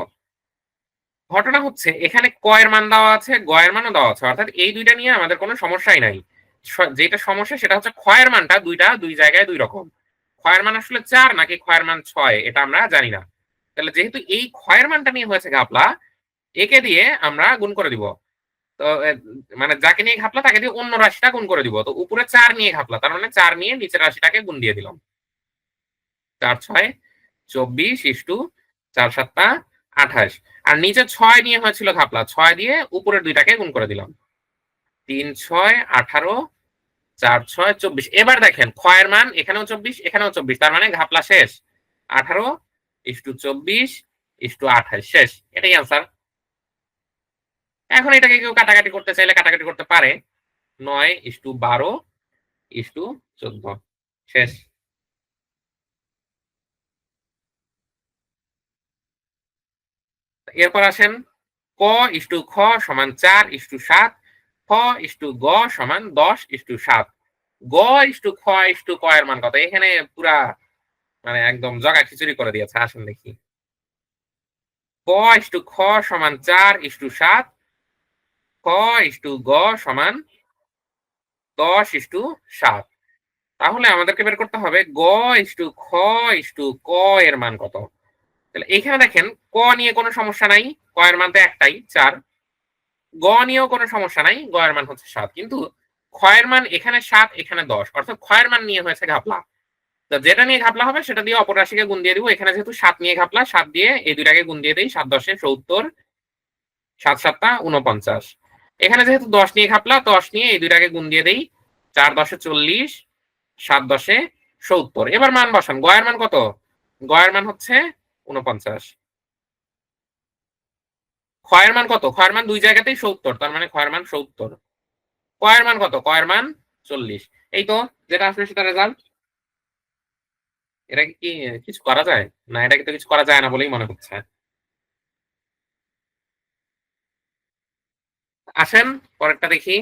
ঘটনা হচ্ছে এখানে ক এর মান দেওয়া আছে, গ এর মানও দেওয়া আছে। অর্থাৎ এই দুইটা নিয়ে আমাদের কোনো সমস্যাই নাই। যেটা সমস্যা সেটা হচ্ছে খ এর মানটা দুই জায়গায় 2 রকম। খ এর মান আসলে 4 নাকি খ এর মান 6 এটা আমরা জানি না। তাহলে যেহেতু এই খ এর মানটা নিয়ে হয়েছে ঘাপলা, একে দিয়ে আমরা গুণ করে দিব। তো মানে যাকে নিয়ে ঘাপলা তাকে দিয়ে অন্য রাশিটা গুণ করে দিব। তো উপরে 4 নিয়ে ঘাপলা, তার মানে 4 নিয়ে নিচের রাশিটাকে গুণ দিয়ে দিলাম। 4 6 24 ইস্টু 4 7 28। আর নিচে 6 নিয়ে হয়েছিল ঘাপলা, 6 দিয়ে উপরের দুইটাকে গুণ করে দিলাম। 3 6 18, 4 6 24। এবার দেখেন খ এর মান এখানেও 24, এখানেও 24, তার মানে ঘাপলা শেষ। 18 ইস্টু 24 ইস্টু 28 শেষ। এটাই আনসার। এখন এটাকে কেউ কাটাকাটি করতে চাইলে কাটাকাটি করতে পারে। 9 ইস্টু 12 ইস্টু 14 শেষ। এরপর আসেন ক ইস্টু খ সমান 4:7, খ ইস্টু গ সমান 10:7। গ ইস্টু খ ইস্টু ক এর মান কত? এখানে পুরা মানে একদম জগা খিচুড়ি করে দিয়েছে। আসেন দেখি। ক ইস্টু খ সমান 4:7, ক ইস্টু গ সমান 10:7। তাহলে আমাদেরকে বের করতে হবে গ ইস্টু খ ইস্টু ক এর মান কত? তাহলে এখানে দেখেন ক নিয়ে কোনো সমস্যা নাই। ক এর মান তো একটাই 4। গ নিয়েও কোনো সমস্যা নাই। গ এর মান হচ্ছে 7। কিন্তু খ এর মান এখানে 7, এখানে 10। অর্থাৎ খ এর মান নিয়ে হয়েছে ঘাপলা। তো যেটা নিয়ে ঘাপলা হবে সেটা দিয়ে অপর রাশিকে গুণ দিয়ে দিব। এখানে যেহেতু 7 নিয়ে ঘাপলা, 7 দিয়ে এই দুইটাকে গুণ দিয়ে দেই। 7 10 70, 7 7 49। এখানে যেহেতু 10 নিয়ে ঘাপলা, 10 নিয়ে এই দুইটাকে গুণ দিয়ে দেই। 4 10 40, 7 10 70। এবার মান বসান। গ এর মান কত? গ এর মান হচ্ছে 49। খ এর মান কত? খ এর মান দুই জায়গাতেই 70, তার মানে খ এর মান 70। ক এর মান কত? ক এর মান 40। এই তো যেটা আসলে সেটা রেজাল্ট। এটা কি কিছু করা যায়? না, এটা কিন্তু কিছু করা যায় না বলেই মনে হচ্ছে। আসেন পরেরটা দেখি।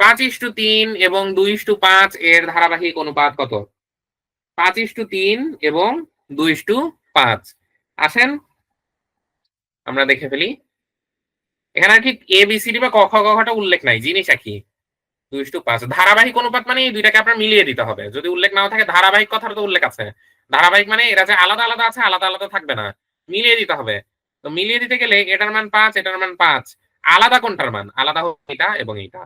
5:3 এবং 2:5 এর ধারাবাহিক অনুপাত কত? 5:3 এবং 2:5। আসেন আমরা দেখে ফেলি। এখানে আর কি ABCD বা ক, খ, গ, ঘটা উল্লেখ নাই। জিনিস একই। 2:5 ধারাবাহিক অনুপাত মানে এই দুইটাকে আপনার মিলিয়ে দিতে হবে। যদি উল্লেখ নাও থাকে, ধারাবাহিক কথার তো উল্লেখ আছে। ধারাবাহিক মানে এরা যে আলাদা, আলাদা আছে, আলাদা, আলাদা থাকবে না। মিলিয়ে দিতে হবে। তো মিলিয়ে দিতে গেলে এটার মান 5, এটার মান 5। আলাদা কোনটার মান? আলাদা হচ্ছে এটা এবং এইটা।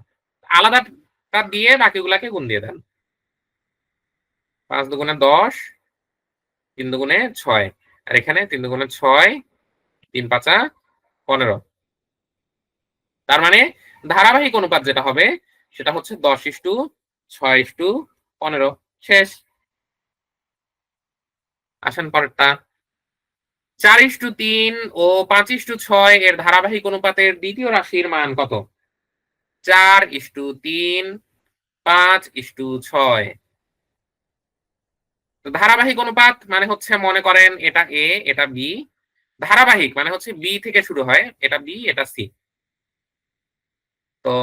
আলাদাটা দিয়ে বাকিগুলাকে গুণ দিয়ে দেন। 5 দুগুণে 10, 3 দুগুণে 6। আর এখানে 3 দুগুণে 6, 3 পাঁচা 15। তার মানে ধারাবাহিক অনুপাত যেটা হবে সেটা হচ্ছে 10:6:15। শেষ। আসেন পরেরটা। 4:3 ও 5:6 এর ধারাবাহিক অনুপাতের দ্বিতীয় রাশির মান কত? 4:3, 5:6। তো ধারাবাহিক অনুপাত মানে হচ্ছে মনে করেন এটা A, এটা B। ধারাবাহিক মানে হচ্ছে B থেকে শুরু হয়। এটা B, এটা C। তো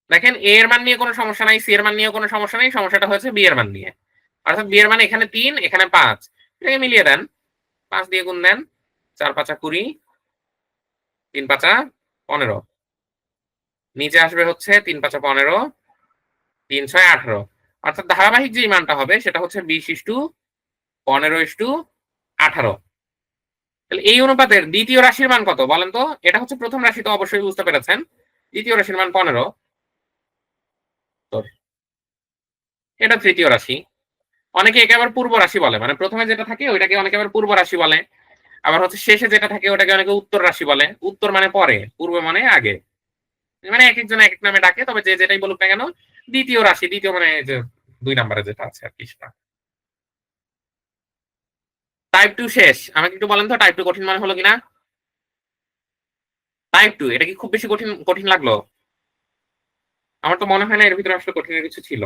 দেখেন A এর মান নিয়ে কোনো সমস্যা নাই, C এর মান নিয়েও কোনো সমস্যা নাই। সমস্যাটা হয়েছে B এর মান নিয়ে। অর্থাৎ B এর মান এখানে 3, এখানে 5। এটাকে মিলিয়ে দেন। 5 দিয়ে গুণ দেন। 4 পাঁচা 20, 3 পাঁচা 15। নিচে আসবে হচ্ছে 3 পাঁচা 15, 3 ছয় 18। অর্থাৎ ধারাবাহিক যে মানটা হবে সেটা হচ্ছে 20:15:18। তাহলে এই অনুপাতের দ্বিতীয় রাশির মান কত বলেন তো? এটা হচ্ছে প্রথম রাশি, তো অবশ্যই বুঝতে পেরেছেন। দ্বিতীয় রাশির মান 15। তো এটা তৃতীয় রাশি। অনেকে একে আবার পূর্ব রাশি বলে। মানে প্রথমে যেটা থাকে ওইটাকে অনেকে আবার পূর্ব রাশি বলে। আবার হচ্ছে শেষে যেটা থাকে ওটাকে অনেকে উত্তর রাশি বলে। উত্তর মানে পরে, পূর্ব মানে আগে। মানে একেকজন একেক নামে ডাকে। তবে যে যেটাই বলুক না কেন, দ্বিতীয় রাশি, দ্বিতীয় মানে যে 2 নাম্বারে যেটা আছে আরকি সেটা। টাইপ 2 শেষ। আমাকে একটু বলেন তো টাইপ 2 কঠিন মনে হলো কিনা? টাইপ 2 এটা কি খুব বেশি কঠিন কঠিন লাগলো? আমার তো মনে হয় না এর ভিতরে আসলে কঠিনের কিছু ছিল।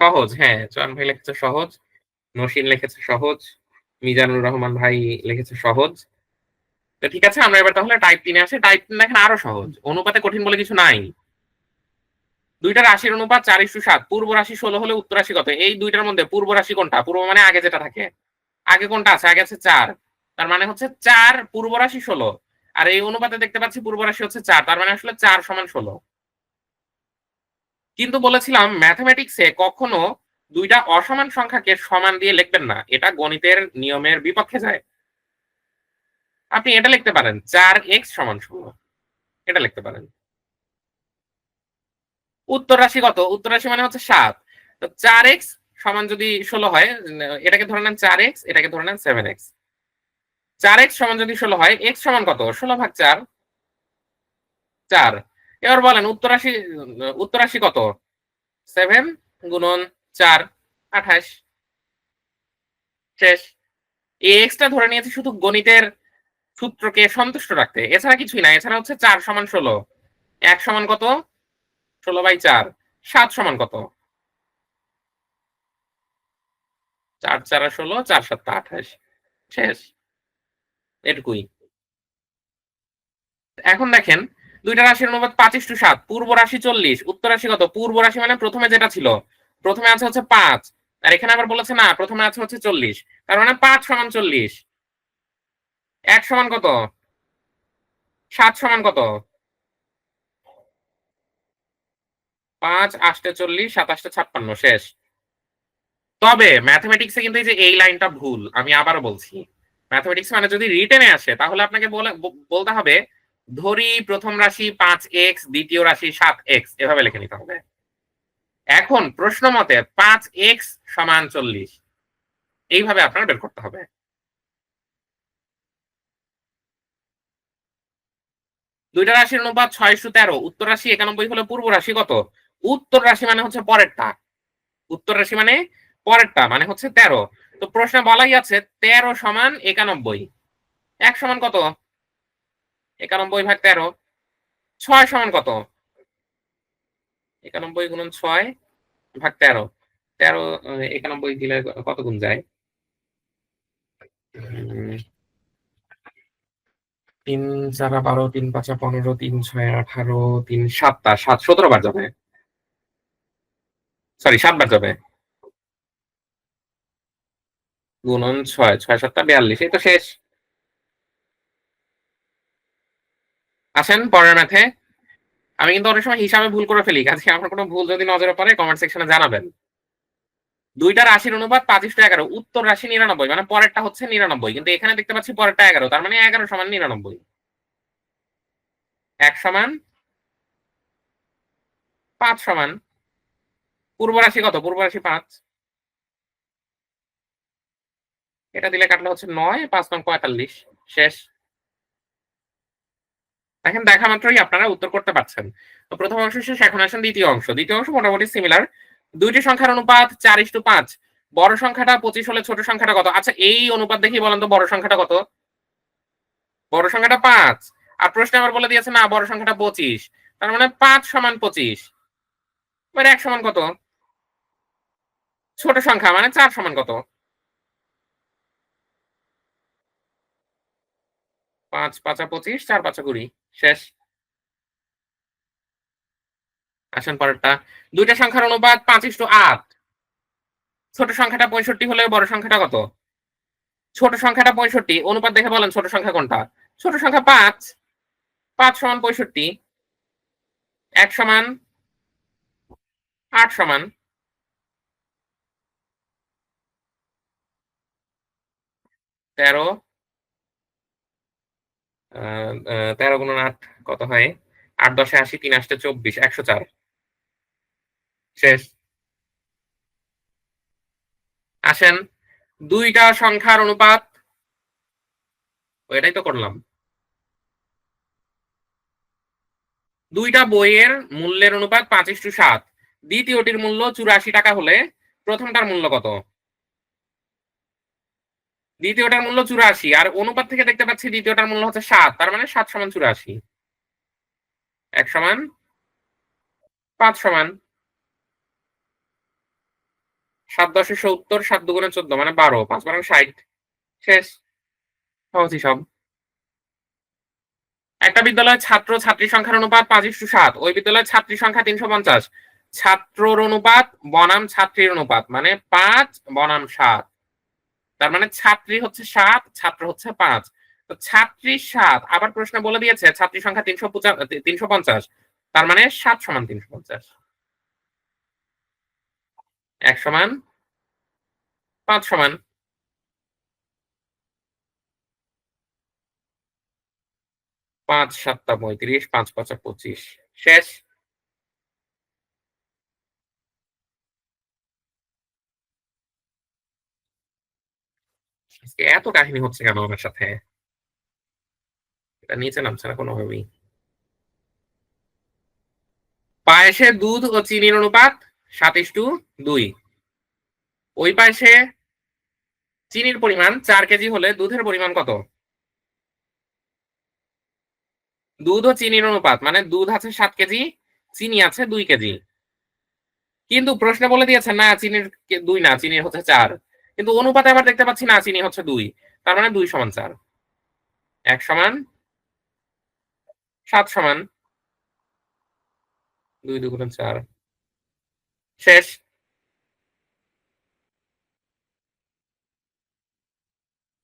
সহজ, হ্যাঁ, চয়ন ভাই লিখেছে সহজ, নসীন লিখেছে সহজ, মিজানুর রহমান ভাই লিখেছে সহজ। তো ঠিক আছে, আমরা এবার তাহলে টাইপ 3 এ আসি। টাইপ 3 দেখেন আরো সহজ। অনুপাতে কঠিন বলে কিছু নাই। দুইটা রাশির অনুপাত 4:7। পূর্ব রাশি 16 হলে উত্তর রাশি কত? এই দুইটার মধ্যে পূর্ব রাশি কোনটা? পূর্ব মানে আগে যেটা থাকে। আগে কোনটা আছে? আগে আছে 4। তার মানে হচ্ছে 4 পূর্ব রাশি 16। আর এই অনুপাতে দেখতে পাচ্ছি পূর্ব রাশি হচ্ছে 4। তার মানে আসলে 4 সমান 16। কিন্তু বলেছিলাম ম্যাথমেটিক্সে কখনো দুইটা অসমান সংখ্যাকে সমান দিয়ে লিখবেন না। এটা গণিতের নিয়মের বিপক্ষে যায়। আপনি এটা লিখতে পারেন 4x সমান 16। এটা লিখতে পারেন। উত্তর রাশি কত? উত্তর রাশি মানে হচ্ছে 7। তো 4x সমান যদি 16 হয়, এটাকে ধরে নেন 4x, এটাকে ধরে নেন 7x। 4x সমান যদি 16 হয়, x সমান কত? 16/4, 4। এবার বলেন উত্তর রাশি কত? 7 গুণন 4, 28। শেষ। এই x টা ধরে নিয়েছি শুধু গণিতের সূত্রকে সন্তুষ্ট রাখতে। এছাড়া কিছুই না। এছাড়া হচ্ছে 4 সমান 16, 1 সমান কত? 16/4, 7 সমান কত? 4 4 16, 4 7 28। শেষ। এটুকুই। এখন দেখেন দুইটা রাশির অনুপাত 5:7। পূর্ব রাশি 40, উত্তর রাশি কত? পূর্ব রাশি মানে প্রথমে যেটা ছিল। প্রথমে আছে হচ্ছে 5। আর এখানে আবার বলেছে না, প্রথমে আছে হচ্ছে 40। তার মানে 5 সমান 40। 1 সমান কত? 7 সমান কত? 5 8 40, 7 8 56। শেষ। তবে ম্যাথমেটিক্সে কিন্তু এই যে এই লাইনটা ভুল। আমি আবারও বলছি। ম্যাথমেটিক্স মানে যদি রিটেনে আসে তাহলে আপনাকে বলতে হবে ধরি প্রথম রাশি 5x, দ্বিতীয় রাশি 7x, এভাবে লিখে নিতে হবে। এখন প্রশ্ন মতে 5x সমান 40, এইভাবে আপনার বের করতে হবে। দুইটা রাশির অনুপাত 6:13। উত্তর রাশি 91 হলে পূর্ব রাশি কত? উত্তর রাশি মানে হচ্ছে পরেরটা। উত্তর রাশি মানে পরেরটা, মানে হচ্ছে 13। তো প্রশ্নে বলাই আছে 13 সমান 91। 1 সমান কত? 91/13। 6 সমান কত? 91 গুণন 6/13। 13 91 দিলে কত গুণ যায়? 3 4 12, 3 5 15, 3 6 18, 3 7 17 বার যাবে। সরি 7 বার যাবে। গুণন 6, 6 7 42, এই তো শেষ। আসেন পরের ম্যাথে। আমি কিন্তু অনেক সময় হিসাবে ভুল করে ফেলি। কাজে আমার কোনো ভুল যদি নজরে পড়ে কমেন্ট সেকশনে জানাবেন। দুইটা রাশির অনুপাত 5:11, উত্তর রাশি 99, মানে পরেরটা হচ্ছে 99, কিন্তু এখানে দেখতে পাচ্ছি পরেরটা 11, তার মানে 11 সমান 99। 1 সমান 5 সমান পূর্ব রাশি কত? পূর্ব রাশি 5। এটা দিলে কাটলে হচ্ছে 9, 5 নং 45। শেষ। দেখেন দেখা মাত্রই আপনারা উত্তর করতে পারছেন। তো প্রথম অংশ শেষ, এখন আসেন দ্বিতীয় অংশ। দ্বিতীয় অংশ মোটামুটি সিমিলার। দুইটি সংখ্যার অনুপাত 4:5। বড় সংখ্যাটা 25 হলে ছোট সংখ্যাটা কত? আচ্ছা এই অনুপাত দেখেই বলেন তো বড় সংখ্যাটা কত? বড় সংখ্যাটা 5। আর প্রশ্নে আবার বলে দিয়েছে না বড় সংখ্যাটা 25। তার মানে 5 সমান 25। এবার 1 সমান কত? ছোট সংখ্যা মানে 4 সমান কত? 5 5 25, 4 5 20। শেষ। আসেন পরেরটা। দুইটা সংখ্যার অনুপাত 5:8। ছোট সংখ্যাটা 65 হলে বড় সংখ্যাটা কত? ছোট সংখ্যাটা 65, অনুপাত দেখে বলেন ছোট সংখ্যা কোনটা? ছোট সংখ্যা 5। 5 সমান 65। 1 সমান 8 সমান 13। 13 গুণন 8 কত হয়? 8 10 এ 80, 3 8 24, 104। শেষ। আসেন দুইটা সংখ্যার অনুপাত, এটাই তো করলাম। দুইটা বইয়ের মূল্যের অনুপাত 5:7। দ্বিতীয়টির মূল্য 84 টাকা হলে প্রথমটার মূল্য কত? দ্বিতীয়টার মূল্য 84, আর অনুপাত থেকে দেখতে পাচ্ছি দ্বিতীয়টার মূল্য হচ্ছে 7, তার মানে 7 সমান 84। 1 সমান 5 সমান 7 10 এ 70, 7 2 14, মানে 12, 5 12 60। শেষ। সহজই সব। একটা বিদ্যালয়ের ছাত্র ছাত্রী সংখ্যার অনুপাত 5:7, ওই বিদ্যালয়ের ছাত্রী সংখ্যা 350। ছাত্রর অনুপাত বনাম ছাত্রীর অনুপাত মানে 5 বনাম 7। তার মানে ছাত্রী হচ্ছে 7, ছাত্র হচ্ছে 5। তো ছাত্রী 7, আবার প্রশ্ন বলে দিয়েছে ছাত্রী সংখ্যা 350, তার মানে 7 সমান 350। 1 সমান 5 সমান 5 7 35, 5 5 25। শেষ। আজকে এত কাহিনী হচ্ছে কেন আমার সাথে? এটা নিচে নামছে না কোনোভাবেই। পায়েসে দুধ ও চিনির অনুপাত 7:2। ওই পায়েসে চিনির পরিমাণ 4 কেজি হলে দুধের পরিমাণ কত? দুধ ও চিনির অনুপাত মানে দুধ আছে 7 কেজি, চিনি আছে 2 কেজি। কিন্তু প্রশ্নে বলে দিয়েছে না চিনির 2 না, চিনির হচ্ছে 4। কিন্তু অনুপাতে আবার দেখতে পাচ্ছি না চিনি হচ্ছে 2। তার মানে 2 সমান 4। 1 সমান 7 সমান 2 2 গুণন 4। শেষ।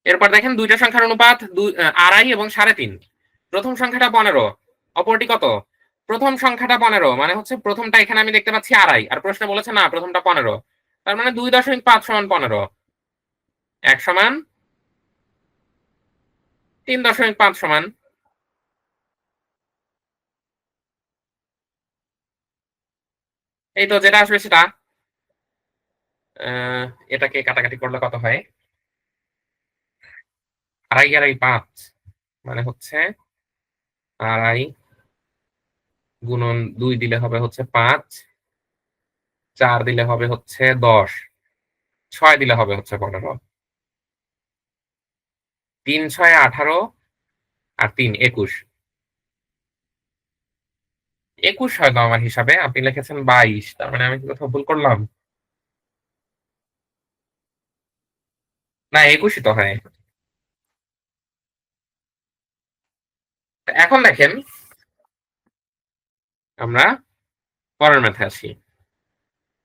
এরপর দেখেন দুইটা সংখ্যার অনুপাত 2.5 এবং 3.5। প্রথম সংখ্যাটা 15, অপরটি কত? প্রথম সংখ্যাটা 15, মানে হচ্ছে প্রথমটা এখানে আমি দেখতে পাচ্ছি 2.5, আর প্রশ্নে বলেছে না প্রথমটা 15। তার মানে 2.5 সমান 15। 1 সমান 3.5 সমান, এই তো যেটা আসবে সেটা। আহ, এটাকে কাটাকাটি করলে কত হয়? 2.5 2.5 5, মানে হচ্ছে 2.5 গুণন 2 দিলে হবে হচ্ছে 5, 4 দিলে হবে হচ্ছে 10, 6 দিলে হবে হচ্ছে 15। 3 6 18, আর 3 21। 21 হয়তো আমার হিসাবে, আপনি লিখেছেন 22, তার মানে আমি কি কোথাও ভুল করলাম? না 21ই তো হয়। এখন দেখেন আমরা পরের ম্যাথে আসি।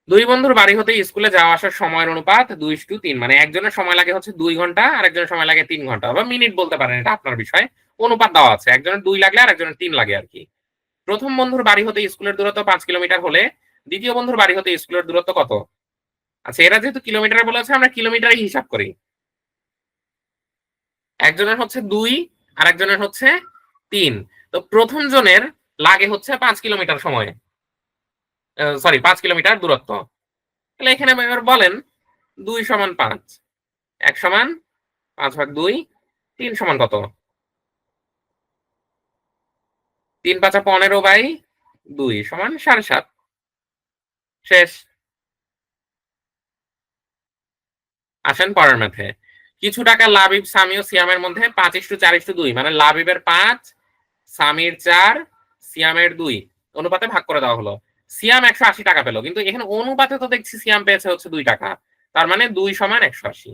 দুই বন্ধুর বাড়ি হতে স্কুলে যাওয়া আসার সময়ের অনুপাত 2:3, মানে একজনের সময় লাগে হচ্ছে 2 ঘন্টা আর একজনের সময় লাগে 3 ঘন্টা বা মিনিট বলতে পারেন, এটা আপনার বিষয়। অনুপাত দেওয়া আছে, একজনের 2 লাগলে আর একজনের 3 লাগে আরকি। প্রথম বন্ধুর বাড়ি হতে স্কুলের দূরত্ব 5 কিলোমিটার হলে দ্বিতীয় বন্ধুর বাড়ি হতে স্কুলের দূরত্ব কত? আচ্ছা, এরা যেহেতু কিলোমিটারে বলেছে আমরা কিলোমিটারে হিসাব করি। একজনের হচ্ছে 2 আর একজনের হচ্ছে 3। তো প্রথম জনের লাগে হচ্ছে 5 কিলোমিটার সময়, সরি 5 কিলোমিটার দূরত্ব। তাহলে এখানে এবার বলেন 2 সমান 5, 1 সমান 5/2, 3 সমান কত? 3 5 15/2 সমান 7.5। শেষ। আসেন পরের ম্যাথে। কিছু টাকা লাবিব, সামি ও সিয়ামের মধ্যে 5:4:2, মানে লাবিবের 5, সামির 4, সিয়ামের 2 অনুপাতে ভাগ করে দেওয়া হলো। সিয়াম 180 টাকা পেল, কিন্তু এখানে অনুপাতে তো দেখছি সিয়াম পেয়েছে হচ্ছে 2 টাকা। তার মানে 2 সমান 180।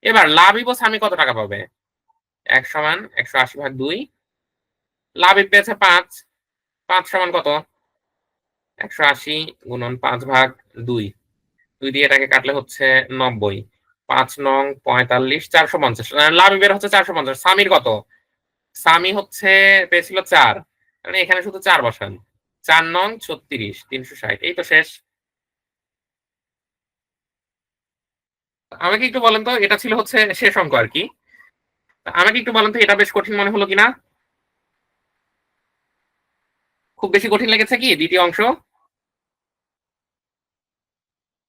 এবার লাবিব ও সামি কত টাকা পাবে? 1 সমান 180/2। লাবিব পেয়েছে 5, 5 সমান কত? 180 গুণন 5/2। 2 দিয়ে এটাকে কাটলে হচ্ছে 90। 5 নং 45, 450। লাবিবের হচ্ছে 450। সামির কত? সামি হচ্ছে পেয়েছিল 4, মানে এখানে শুধু 4 বসান। 4 নং 36, 360। এই তো শেষ। আমাকে একটু বলেন তো, এটা ছিল হচ্ছে শেষ অঙ্ক আরকি। আমাকে একটু বলেন তো এটা বেশ কঠিন মনে হলো কিনা? খুব বেশি কঠিন লেগেছে কি দ্বিতীয় অংশ?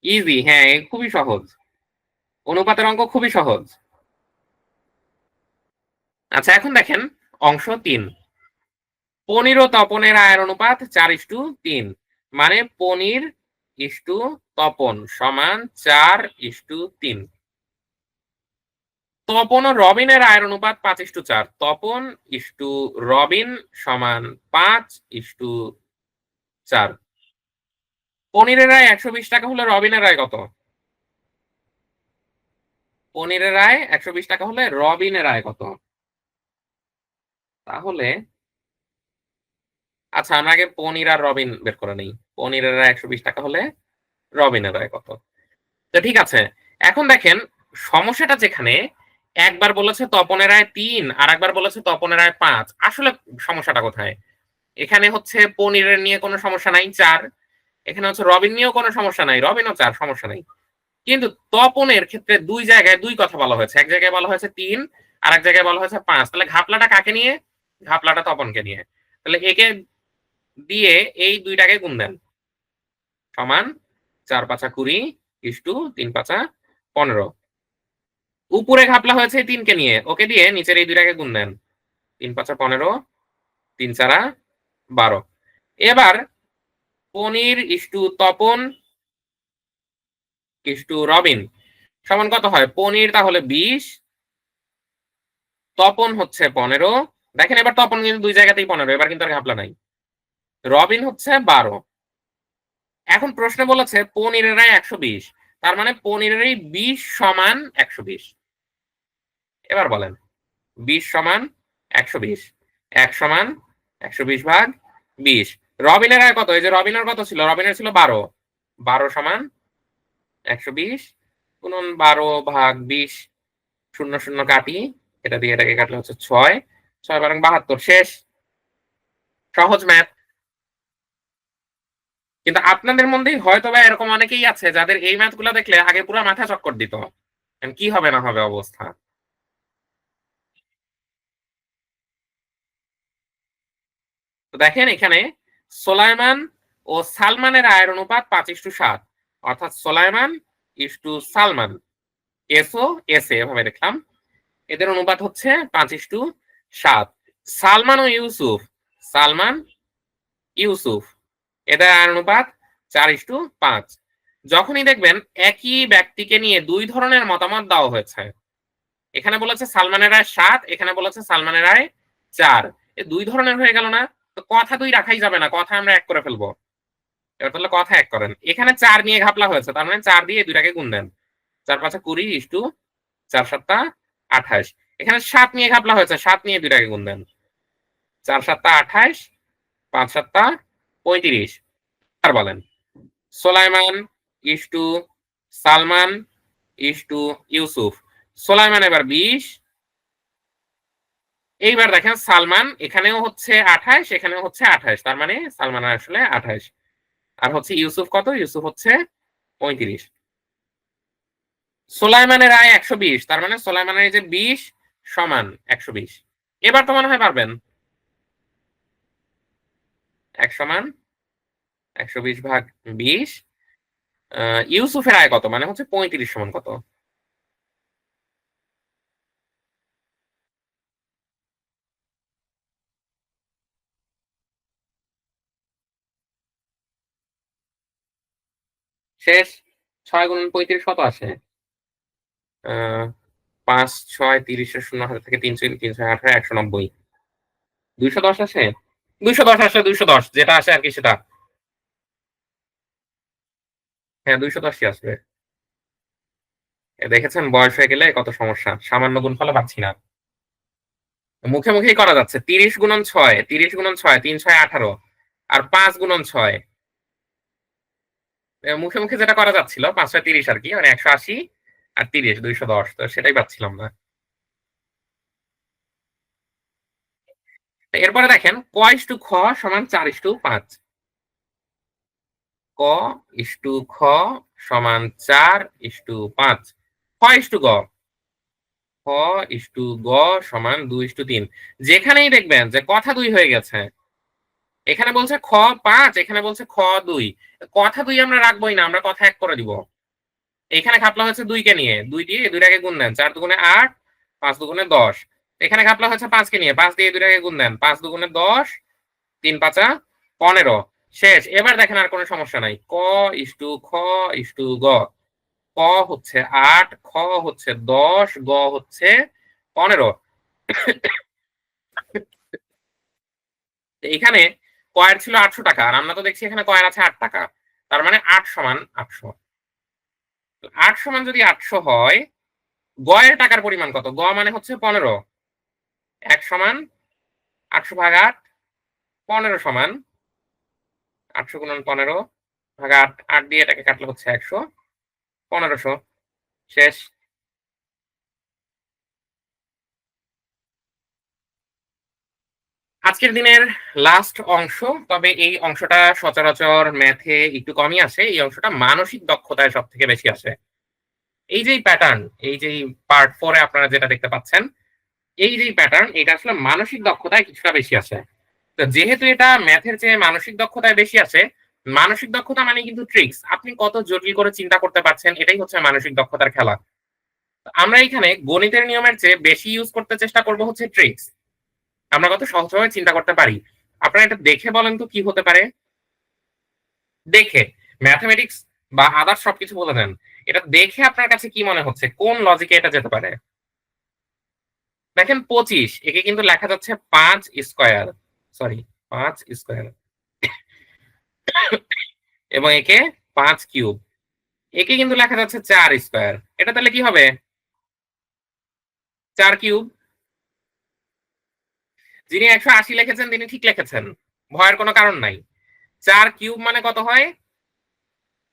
ইজি, হ্যাঁ, খুবই সহজ। অনুপাতের অঙ্ক খুবই সহজ। আচ্ছা, এখন দেখেন অংশ 3। পনির ও তপনের আয়ের অনুপাত 4:3, মানে পনির ইস্টু তপন সমান 4:3। তপন ও রবিনের আয়ের অনুপাত 5:4, তপন ইস্টু রবিন সমান 5:4। পনিরের আয় 120 টাকা হলে রবিনের আয় কত? পনিরের আয় 120 টাকা হলে রবিনের আয় কত? তাহলে আচ্ছা, আমরা আগে পনির আর রবিন বের করে নেই। পনিরের আয় 120 টাকা হলে রবিনের আয় কত? তো ঠিক আছে। এখন দেখেন সমস্যাটা যেখানে একবার বলেছে তপনের আয় 3 আর একবার বলেছে তপনের আয় 5। আসলে সমস্যাটা কোথায়? এখানে হচ্ছে পনিরের নিয়ে কোনো সমস্যা নাই, 4। এখানে হচ্ছে রবিন নিয়েও কোনো সমস্যা নাই, রবিনও 4, সমস্যা নাই। কিন্তু তপনের ক্ষেত্রে 2 জায়গায় 2 কথা বলা হয়েছে। এক জায়গায় বলা হয়েছে 3 আর এক জায়গায় বলা হয়েছে 5। তাহলে ঘাপলাটা কাকে নিয়ে? ঘাপলাটা তপনকে নিয়ে। তাহলে একে দিয়ে এই 2 টাকে গুণ দেন। সমান 4 5 20 ইস্টু 3 5 15। উপরে ঘাপলা হয়েছে 3 কে নিয়ে, ওকে দিয়ে নিচের এই 2 টাকে গুণ দেন। 3 5 15, 3 4 12। এবার পনির ইস্টু তপন ইস্টু রবিন সমান কত হয়? পনির তাহলে 20, তপন হচ্ছে 15। দেখেন এবার তপন কিন্তু 2 জায়গাতেই 15, এবার কিন্তু আর ঘাপলা নাই। রবিন হচ্ছে 12। এখন প্রশ্নে বলেছে পনিরের আয় 120, তার মানে পনিরের এই 20 সমান 120। এবার বলেন 20 সমান 120, 1 সমান 120/20। রবিনের আয় কত? এই যে রবিনের কত ছিল? রবিনের ছিল 12। 12 সমান 120 গুণন 12/20। 0 0 কাটি, এটা দিয়ে এটাকে কাটলে হচ্ছে 6, 6 বারং 72। শেষ। সহজ ম্যাথ। কিন্তু আপনাদের মধ্যেই হয়তোবা এরকম অনেকেই আছে যাদের এই ম্যাথগুলা দেখলে আগে পুরা মাথা চক্কর দিত। কি হবে না হবে অবস্থা। তো দেখেন এখানে সোলাইমান ও সালমানের আয়ের অনুপাত 5:7, অর্থাৎ সোলাইমান ইস্টু সালমান, এসও এসে এভাবে দেখলাম। এদের অনুপাত হচ্ছে 5:7। সালমান ও ইউসুফ, সালমান ইউসুফ, এদের আয়ের অনুপাত 4:5। যখনই দেখবেন একই ব্যক্তিকে নিয়ে 2 ধরনের মতামত দেওয়া হয়েছে, এখানে বলেছে সালমানের আয় 7, এখানে বলেছে সালমানের আয় 4, এ 2 ধরনের হয়ে গেল না? তো কথা 2 রাখাই যাবে না, কথা আমরা 1 করে ফেলবো। এবার তাহলে কথা 1 করেন। এখানে 4 নিয়ে ঘাপলা হয়েছে, তার মানে 4 দিয়ে 2 টাকে গুণ দেন। 4 5 20 ইস্টু 4 7 28। এখানে 7 নিয়ে ঘাপলা হয়েছে, 7 নিয়ে 2 টাকে গুণ দেন। 4 7 28, 5 7 35। আর বলেন সোলাইমান is to Salman is to Yusuf. সোলাইমান এবার 20। এইবার দেখেন সালমান এখানেও হচ্ছে 28, এখানেও হচ্ছে 28, তার মানে সালমান আসলে 28। আর হচ্ছে ইউসুফ কত? ইউসুফ হচ্ছে 35। সোলাইমানের আয় 120, তার মানে সোলাইমানের এই যে 20 সমান 120। এবার তো মনে হয় পারবেন। 1 সমান 120 ভাগ 20। ইউসুফের আয় কত? মানে হচ্ছে 35 সমান কত? শেষ। 6 গুণন 35 কত আসে? 5 6 30 এর শূন্য হাতে থেকে 3 3 18 190। 210 আসে? 210 আসে, 210 যেটা আসে আরকি সেটা। হ্যাঁ, 210ই আসবে। দেখেছেন বয়স হয়ে গেলে কত সমস্যা। সামান্য গুণফলও পাচ্ছি না। মুখে, মুখেই করা যাচ্ছে। 30 গুণন 6, 30 গুণন 6, 3 6 18 আর 5 গুণন 6। মুখে, মুখে যেটা করা যাচ্ছিল 5 6 30 আরকি, মানে 180 আর 30 210, তো সেটাই পাচ্ছিলাম না। এরপরে দেখেন ক ইস টু খ সমান 4 ইস টু 5। ক ইস টু খ সমান 4 ইস টু 5। খ ইস টু গ, খ ইস টু গ সমান 2 ইস টু 3। যেখানেই দেখবেন যে কথা 2 হয়ে গেছে, এখানে বলছে খ 5, এখানে বলছে খ 2, কথা 2 আমরা রাখবোই না, আমরা কথা 1 করে দিব। এখানে ঘাপলা হয়েছে 2 কে নিয়ে, 2 দিয়ে 2 টাকে গুণ দেন, 4 দুগুণে 8, 5 দুগুণে 10। এখানে ঘাপলা হয়েছে 5 কে নিয়ে, 5 দিয়ে 2 টাকে গুণ দেন, 5 দুগুণে 10, 3 5 15। শেষ। এবার দেখেন আর কোনো সমস্যা নাই। ক ইস টু খ ইস টু গ। ক হচ্ছে 8, খ হচ্ছে 10, গ হচ্ছে 15। এখানে কয়ের ছিল 800 টাকা, আর আমরা তো দেখছি এখানে কয়ের আছে 8 টাকা। তার মানে 8 সমান 800। 8 সমান যদি 800 হয়, গ এর টাকার পরিমাণ কত? গ মানে হচ্ছে 15। 1 সমান 800 ভাগ 8, 15 সমান 800 গুণন 15 ভাগ 8, 8 দিয়ে এটাকে কাটলে হচ্ছে 100, 1500। শেষ। আজকের দিনের লাস্ট অংশ, তবে এই অংশটা সচরাচর ম্যাথে একটু কমই আসে। এই অংশটা মানসিক দক্ষতায় সবথেকে বেশি আসে। এই যে প্যাটার্ন, এই যে পার্ট 4 এ আপনারা যেটা দেখতে পাচ্ছেন, এই যে প্যাটার্ন, এটা আসলে মানসিক দক্ষতায় কিছুটা বেশি আসে। তো যেহেতু এটা ম্যাথের চেয়ে মানসিক দক্ষতায় বেশি আসে, মানসিক দক্ষতা মানে কিন্তু ট্রিক্স। আপনি কত জটিল করে চিন্তা করতে পারছেন, এটাই হচ্ছে মানসিক দক্ষতার খেলা। আমরা এখানে গণিতের নিয়মের চেয়ে বেশি ইউজ করতে চেষ্টা করব হচ্ছে ট্রিক্স। আমরা কত সহজভাবে চিন্তা করতে পারি। আপনারা এটা দেখে বলেন তো কি হতে পারে? দেখে ম্যাথমেটিক্স বা আদার্স সবকিছু বলে দেন। এটা দেখে আপনার কাছে কি মনে হচ্ছে? কোন লজিকে এটা যেতে পারে? দেখেন 25, একে কিন্তু লেখা যাচ্ছে 5 স্কয়ার। Sorry, 5 square. এবং একে 5 কিউব। একে কিন্তু লেখা যাচ্ছে 4 স্কয়ার। এটা তাহলে কি হবে? 4 কিউব। যিনি 180 লিখেছেন তিনি ঠিক লিখেছেন। ভয়ের কোনো কারণ নাই। 4 কিউব মানে কত হয়?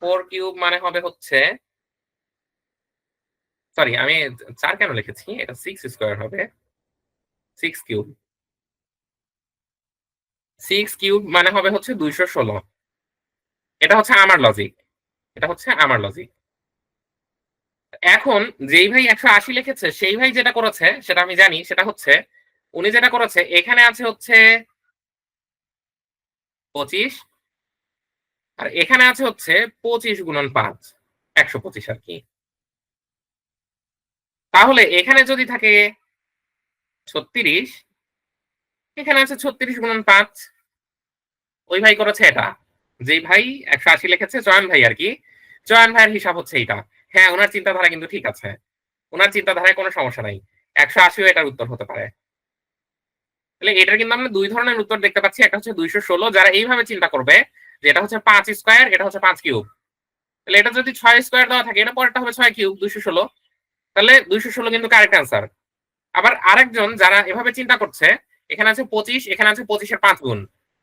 4 কিউব মানে হবে হচ্ছে, সরি আমি 4 কেন লিখেছি? এটা 6 স্কয়ার হবে। 6 কিউব। 6 কিউব মানে হবে হচ্ছে 216। এটা হচ্ছে আমার লজিক। এটা হচ্ছে আমার লজিক। এখন যেই ভাই 180 লিখেছে সেই ভাই যেটা করেছে সেটা আমি জানি, সেটা হচ্ছে উনি যেটা করেছে এখানে আছে হচ্ছে 25, আর এখানে আছে হচ্ছে 25 গুণন 5, 125 আরকি। তাহলে এখানে যদি থাকে 36, এখানে আছে 36 গুণন 5। ওই ভাই করেছে এটা। যেই ভাই 180 লিখেছে জয়ন ভাই আরকি। জয়ন ভাইয়ের হিসাব হচ্ছে এইটা। হ্যাঁ, উনার চিন্তাধারা কিন্তু ঠিক আছে। উনার চিন্তাধারায় কোনো সমস্যা নাই। 180 ও এটার উত্তর হতে পারে। তাহলে এটার কিন্তু আমরা 2 ধরনের উত্তর দেখতে পাচ্ছি। একটা হচ্ছে 216, যারা এইভাবে চিন্তা করবে যে এটা হচ্ছে 5 স্কয়ার, এটা হচ্ছে 5 কিউব। তাহলে এটা যদি 6 স্কয়ার দেওয়া থাকে, এটা পরেরটা হবে 6 কিউব 216। তাহলে 216 কিন্তু কারেক্ট অ্যান্সার। আবার আরেকজন যারা এভাবে চিন্তা করছে, এখানে আছে 25, এখানে আছে 25 এর 5 গুণ,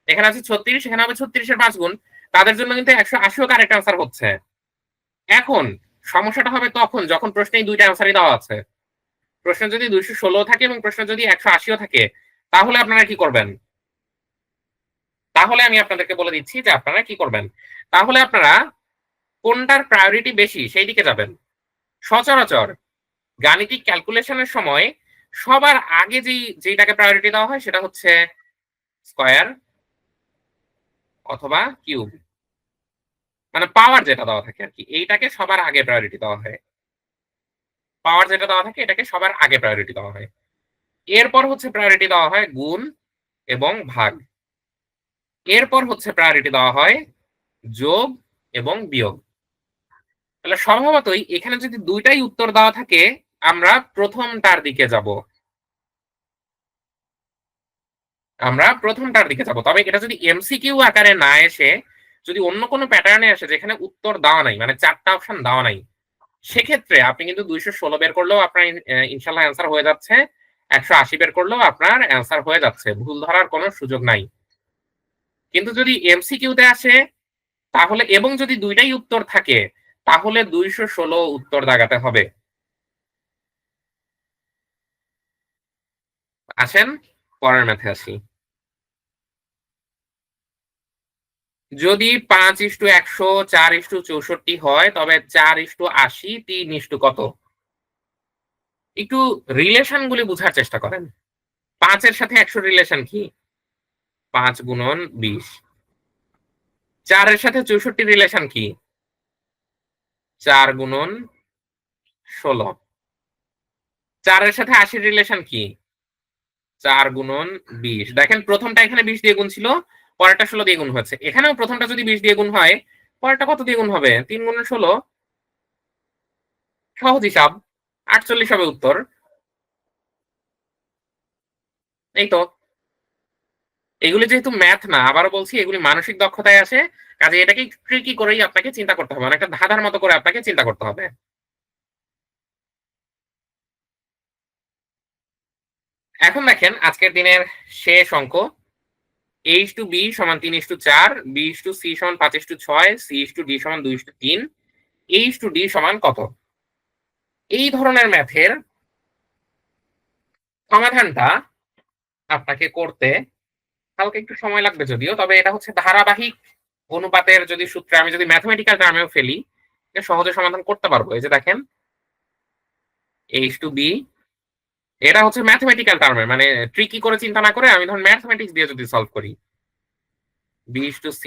এখানে আছে 36, এখানে হবে 36 এর 5 গুণ। তাদের জন্য কিন্তু 180 ও কারেক্ট আনসার হচ্ছে। এখন সমস্যাটা হবে তখন যখন প্রশ্নেই দুইটা আনসারই দেওয়া আছে। প্রশ্নে যদি 216 থাকে এবং প্রশ্নে যদি 180 ও থাকে, তাহলে আপনারা কি করবেন? তাহলে আমি আপনাদেরকে বলে দিচ্ছি যে আপনারা কি করবেন। তাহলে আপনারা কোনটার প্রায়োরিটি বেশি সেই দিকে যাবেন। সচরাচর গাণিতিক ক্যালকুলেশনের সময় সবার আগে যেইটাকে প্রায়োরিটি দেওয়া হয় সেটা হচ্ছে স্কয়ার অথবা কিউব। মানে পাওয়ার যেটা দেওয়া থাকে আরকি। এইটাকে সবার আগে প্রায়োরিটি দেওয়া হয়। পাওয়ার যেটা দেওয়া থাকে এটাকে সবার আগে প্রায়োরিটি দেওয়া হয়। এরপর হচ্ছে প্রায়োরিটি দেওয়া হয় গুণ এবং ভাগ। এরপর হচ্ছে প্রায়োরিটি দেওয়া হয় যোগ এবং বিয়োগ। তাহলে স্বভাবতই এখানে যদি ২ টাই উত্তর দেওয়া থাকে, আমরা প্রথমটার দিকে যাব। আমরা প্রথমটার দিকে যাব। তবে এটা যদি এমসিকিউ আকারে না এসে, যদি অন্য কোনো প্যাটার্নে আসে যেখানে উত্তর দেওয়া নাই, মানে ৪ টা অপশন দেওয়া নাই, সেক্ষেত্রে আপনি কিন্তু ২১৬ বের করলেও আপনার ইনশাআল্লাহ অ্যান্সার হয়ে যাচ্ছে। ১৮০ বের করলেও আপনার অ্যান্সার হয়ে যাচ্ছে। ভুল ধরার কোনো সুযোগ নাই। কিন্তু যদি এমসিকিউ তে আসে তাহলে এবং যদি ২ টাই উত্তর থাকে, তাহলে ২১৬ উত্তর দাগাতে হবে। আসেন পরের ম্যাথে আসি। যদি ৫:১০০, ৪:৬৪ হয় তবে ৪:৮০, ৩: কত? একটু রিলেশন গুলি বুঝার চেষ্টা করেন। ৫ এর সাথে ১০০ রিলেশন কি? ৫ গুণন ২০। ৪ এর সাথে ৬৪ রিলেশন কি? ৪ গুণন ১৬। ৪ এর সাথে ৮০ রিলেশন কি? ৪ গুণন ২০। দেখেন প্রথমটা এখানে ২০ দিয়ে গুণ ছিল, পরেরটা ১৬ দিয়ে গুণ হয়েছে। এখানেও প্রথমটা যদি ২০ দিয়ে গুণ হয়, পরেরটা কত দিয়ে গুণ হবে? ৩ গুণন ১৬। সহজ হিসাব। ৪৮ হবে উত্তর। এই তো। এগুলি যেহেতু ম্যাথ না, আবারও বলছি এগুলি মানসিক দক্ষতায় আসে। কাজেই এটাকে একটু ট্রিকি করেই আপনাকে চিন্তা করতে হবে। অনেকটা ধাঁধার মতো করে আপনাকে চিন্তা করতে হবে। এখন দেখেন আজকের দিনের শেষ অঙ্ক। A:B = 3:4, B:C = 5:6, C:D = 2:3, H:D সমান কত? এই ধরনের ম্যাথের সমাধানটা আপনাকে করতে হালকা একটু সময় লাগবে যদিও। তবে এটা হচ্ছে ধারাবাহিক অনুপাতের যদি সূত্রে আমি যদি ম্যাথমেটিক্যাল টার্মেও ফেলি, এটা সহজে সমাধান করতে পারবো। এই যে দেখেন H:B এটা হচ্ছে ম্যাথমেটিক্যাল টার্মে মানে ট্রিকি করে চিন্তা না করে আমি ধরুন ম্যাথমেটিক্স দিয়ে যদি সলভ করি। B:C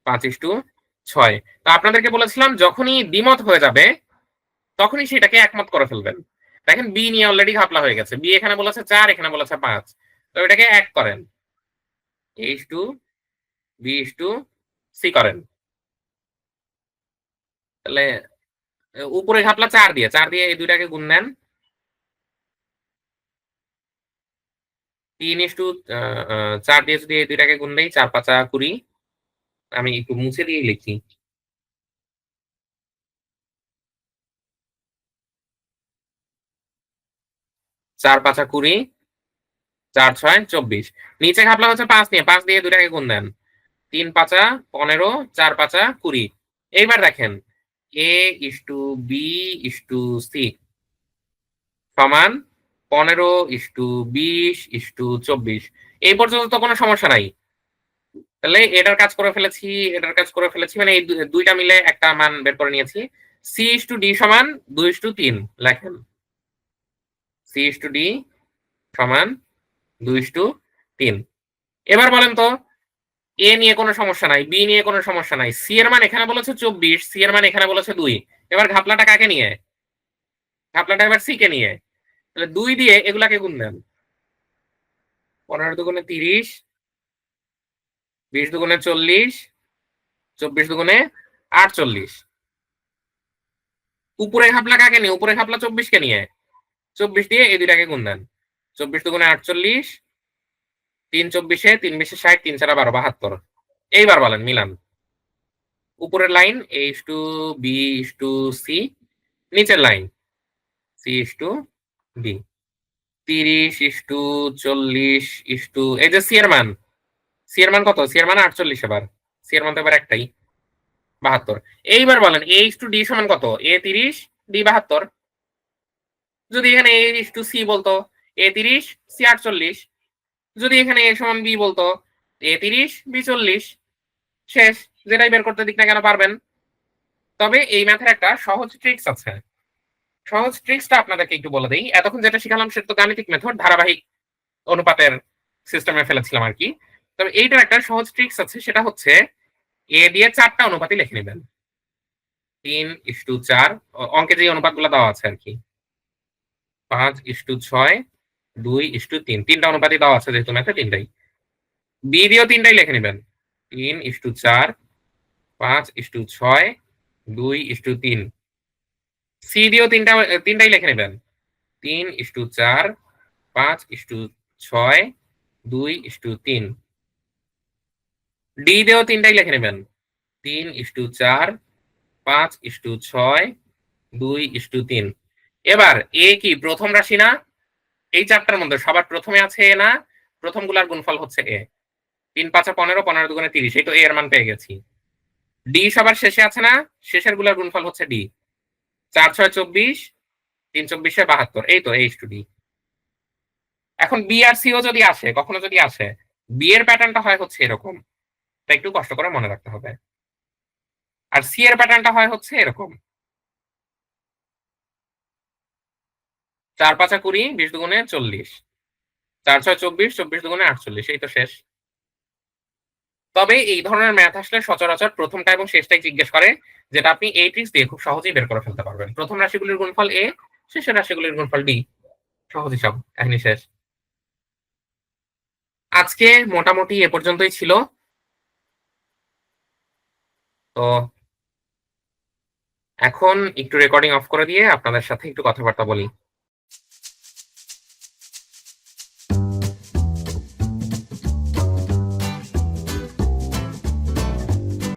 5:6। তো আপনাদেরকে বলেছিলাম যখনই দ্বিমত হয়ে যাবে তখনই সেটাকে একমত করে ফেলবেন। দেখেন B নিয়ে অলরেডি ঘাপলা হয়ে গেছে। B এখানে বলেছে ৪, এখানে বলেছে ৫। তো এটাকে এক করেন। H:B:C করেন। তাহলে উপরে ঘাপলা ৪ দিয়ে। ৪ দিয়ে এই ২ টাকে গুণ দেন। ৩ ইস্টু আ আ ৪ দিয়ে যদি এই ২ টাকে গুণ দেই ৪ ৫ ২০। আমি একটু মুছে দিয়ে লিখি। ৪ ৫ ২০, ৪ ৬ ২৪। নিচে ঘাপলা হচ্ছে ৫ নিয়ে। ৫ দিয়ে ২ টাকে গুণ দেন। ৩ ৫ ১৫, ৪ ৫ ২০। এইবার দেখেন A:B:C সমান ১৫:২০:২৪। এই পর্যন্ত তো কোনো সমস্যা নাই। তাহলে এটার কাজ করে ফেলেছি, এটার কাজ করে ফেলেছি। মানে এই ২ টা মিলে একটা মান বের করে নিয়েছি। C:D সমান ২:৩ লেখেন। C:D সমান ২:৩। এবার বলেন তো A নিয়ে কোনো সমস্যা নাই, B নিয়ে কোনো সমস্যা নাই। C এর মান এখানে বলেছে ২৪, C এর মান এখানে বলেছে ২। এবার ঘাপলাটা কাকে নিয়ে? ঘাপলাটা এবার C কে নিয়ে। তাহলে ২ দিয়ে এগুলাকে গুণ দেন। ১৫ দুগুণে ৩০, ২০ দুগুণে ৪০, ২৪ দুগুণে ৪৮। উপরে ঘাপলা কাকে নিয়ে? উপরে ঘাপলা ২৪ কে নিয়ে। ২৪ দিয়ে এই ২ টাকে গুণ দেন। ২৪ দুগুণে ৪৮, ৩ ২৪ ৩ ২০ ৬০, ৩ ৪ ১২ ৭২। এইবার বলেন মিলান। উপরের লাইন A:B:C, নিচের লাইন C:D। 30:40 এই যে সি এর মান, কত? সি এর মান 48 এবার। সি এর মান তো এবার একটাই, 72। এইবার বলেন A/D সমান কত? A 30, D 72। যদি এখানে A/C বলতো, A 30, C 48। যদি এখানে A সমান B বলতো, A 30, B 40। শেষ। যেটাই বের করতে দিক না কেন পারবেন। তবে এই ম্যাথের একটা সহজ ট্রিক্স আছে। সহজ ট্রিক্সটা আপনাদেরকে একটু বলে দেই। এতক্ষণ যেটা শিখালাম সেটা তো গাণিতিক মেথড, ধারাবাহিক অনুপাতের সিস্টেমে ফেলেছিলাম আরকি। তবে এইটার একটা সহজ ট্রিক্স আছে, সেটা হচ্ছে A দিয়ে 4টা অনুপাতই লিখে নিবেন। 3:4 অঙ্কে যে অনুপাতগুলো দেওয়া আছে আরকি। 5:6, 2:3 3টা অনুপাতই দেওয়া আছে যেহেতু ম্যাথে 3টাই। B দিয়েও 3টাই লিখে নিবেন। 3:4, 5:6, 2:3। C দিয়েও 3টাই লিখে নিবেন। 3:4, 5:6, 2:3। D দিয়েও 3টাই লিখে নিবেন। 3:4, 5:6, 2:3। এবার A কি প্রথম রাশি না? এই 4টার মধ্যে সবার প্রথমে আছে A না? প্রথমগুলার গুণফল হচ্ছে A। 3 5 15, 15 2 30। এই তো A এর মান পেয়ে গেছি। D সবার শেষে আছে না? শেষের গুলার গুণফল হচ্ছে D। 4 6 24, 3 24 72। এই তো H2D। এখন B আর C ও যদি আসে, কখনো যদি আসে, B এর প্যাটার্নটা হয় হচ্ছে এরকম। এটা একটু কষ্ট করে মনে রাখতে হবে। আর C এর প্যাটার্নটা হয় হচ্ছে এরকম। 4 5 20, 20 দুগুণে 40। 4 6 24, 24 দুগুণে 48। এই তো শেষ। তবে এই ধরনের ম্যাথ আসলে সচরাচর প্রথমটা এবং শেষটাই জিজ্ঞেস করে, যেটা আপনি এই ট্রিক্স দিয়ে খুব সহজেই বের করে ফেলতে পারবেন। প্রথম রাশিগুলির গুণফল A, শেষের রাশিগুলির গুণফল D। সহজ হিসাব, কাহিনী শেষ। আজকে মোটামুটি এ পর্যন্তই ছিল। তো এখন একটু রেকর্ডিং অফ করে দিয়ে আপনাদের সাথে একটু কথাবার্তা বলি।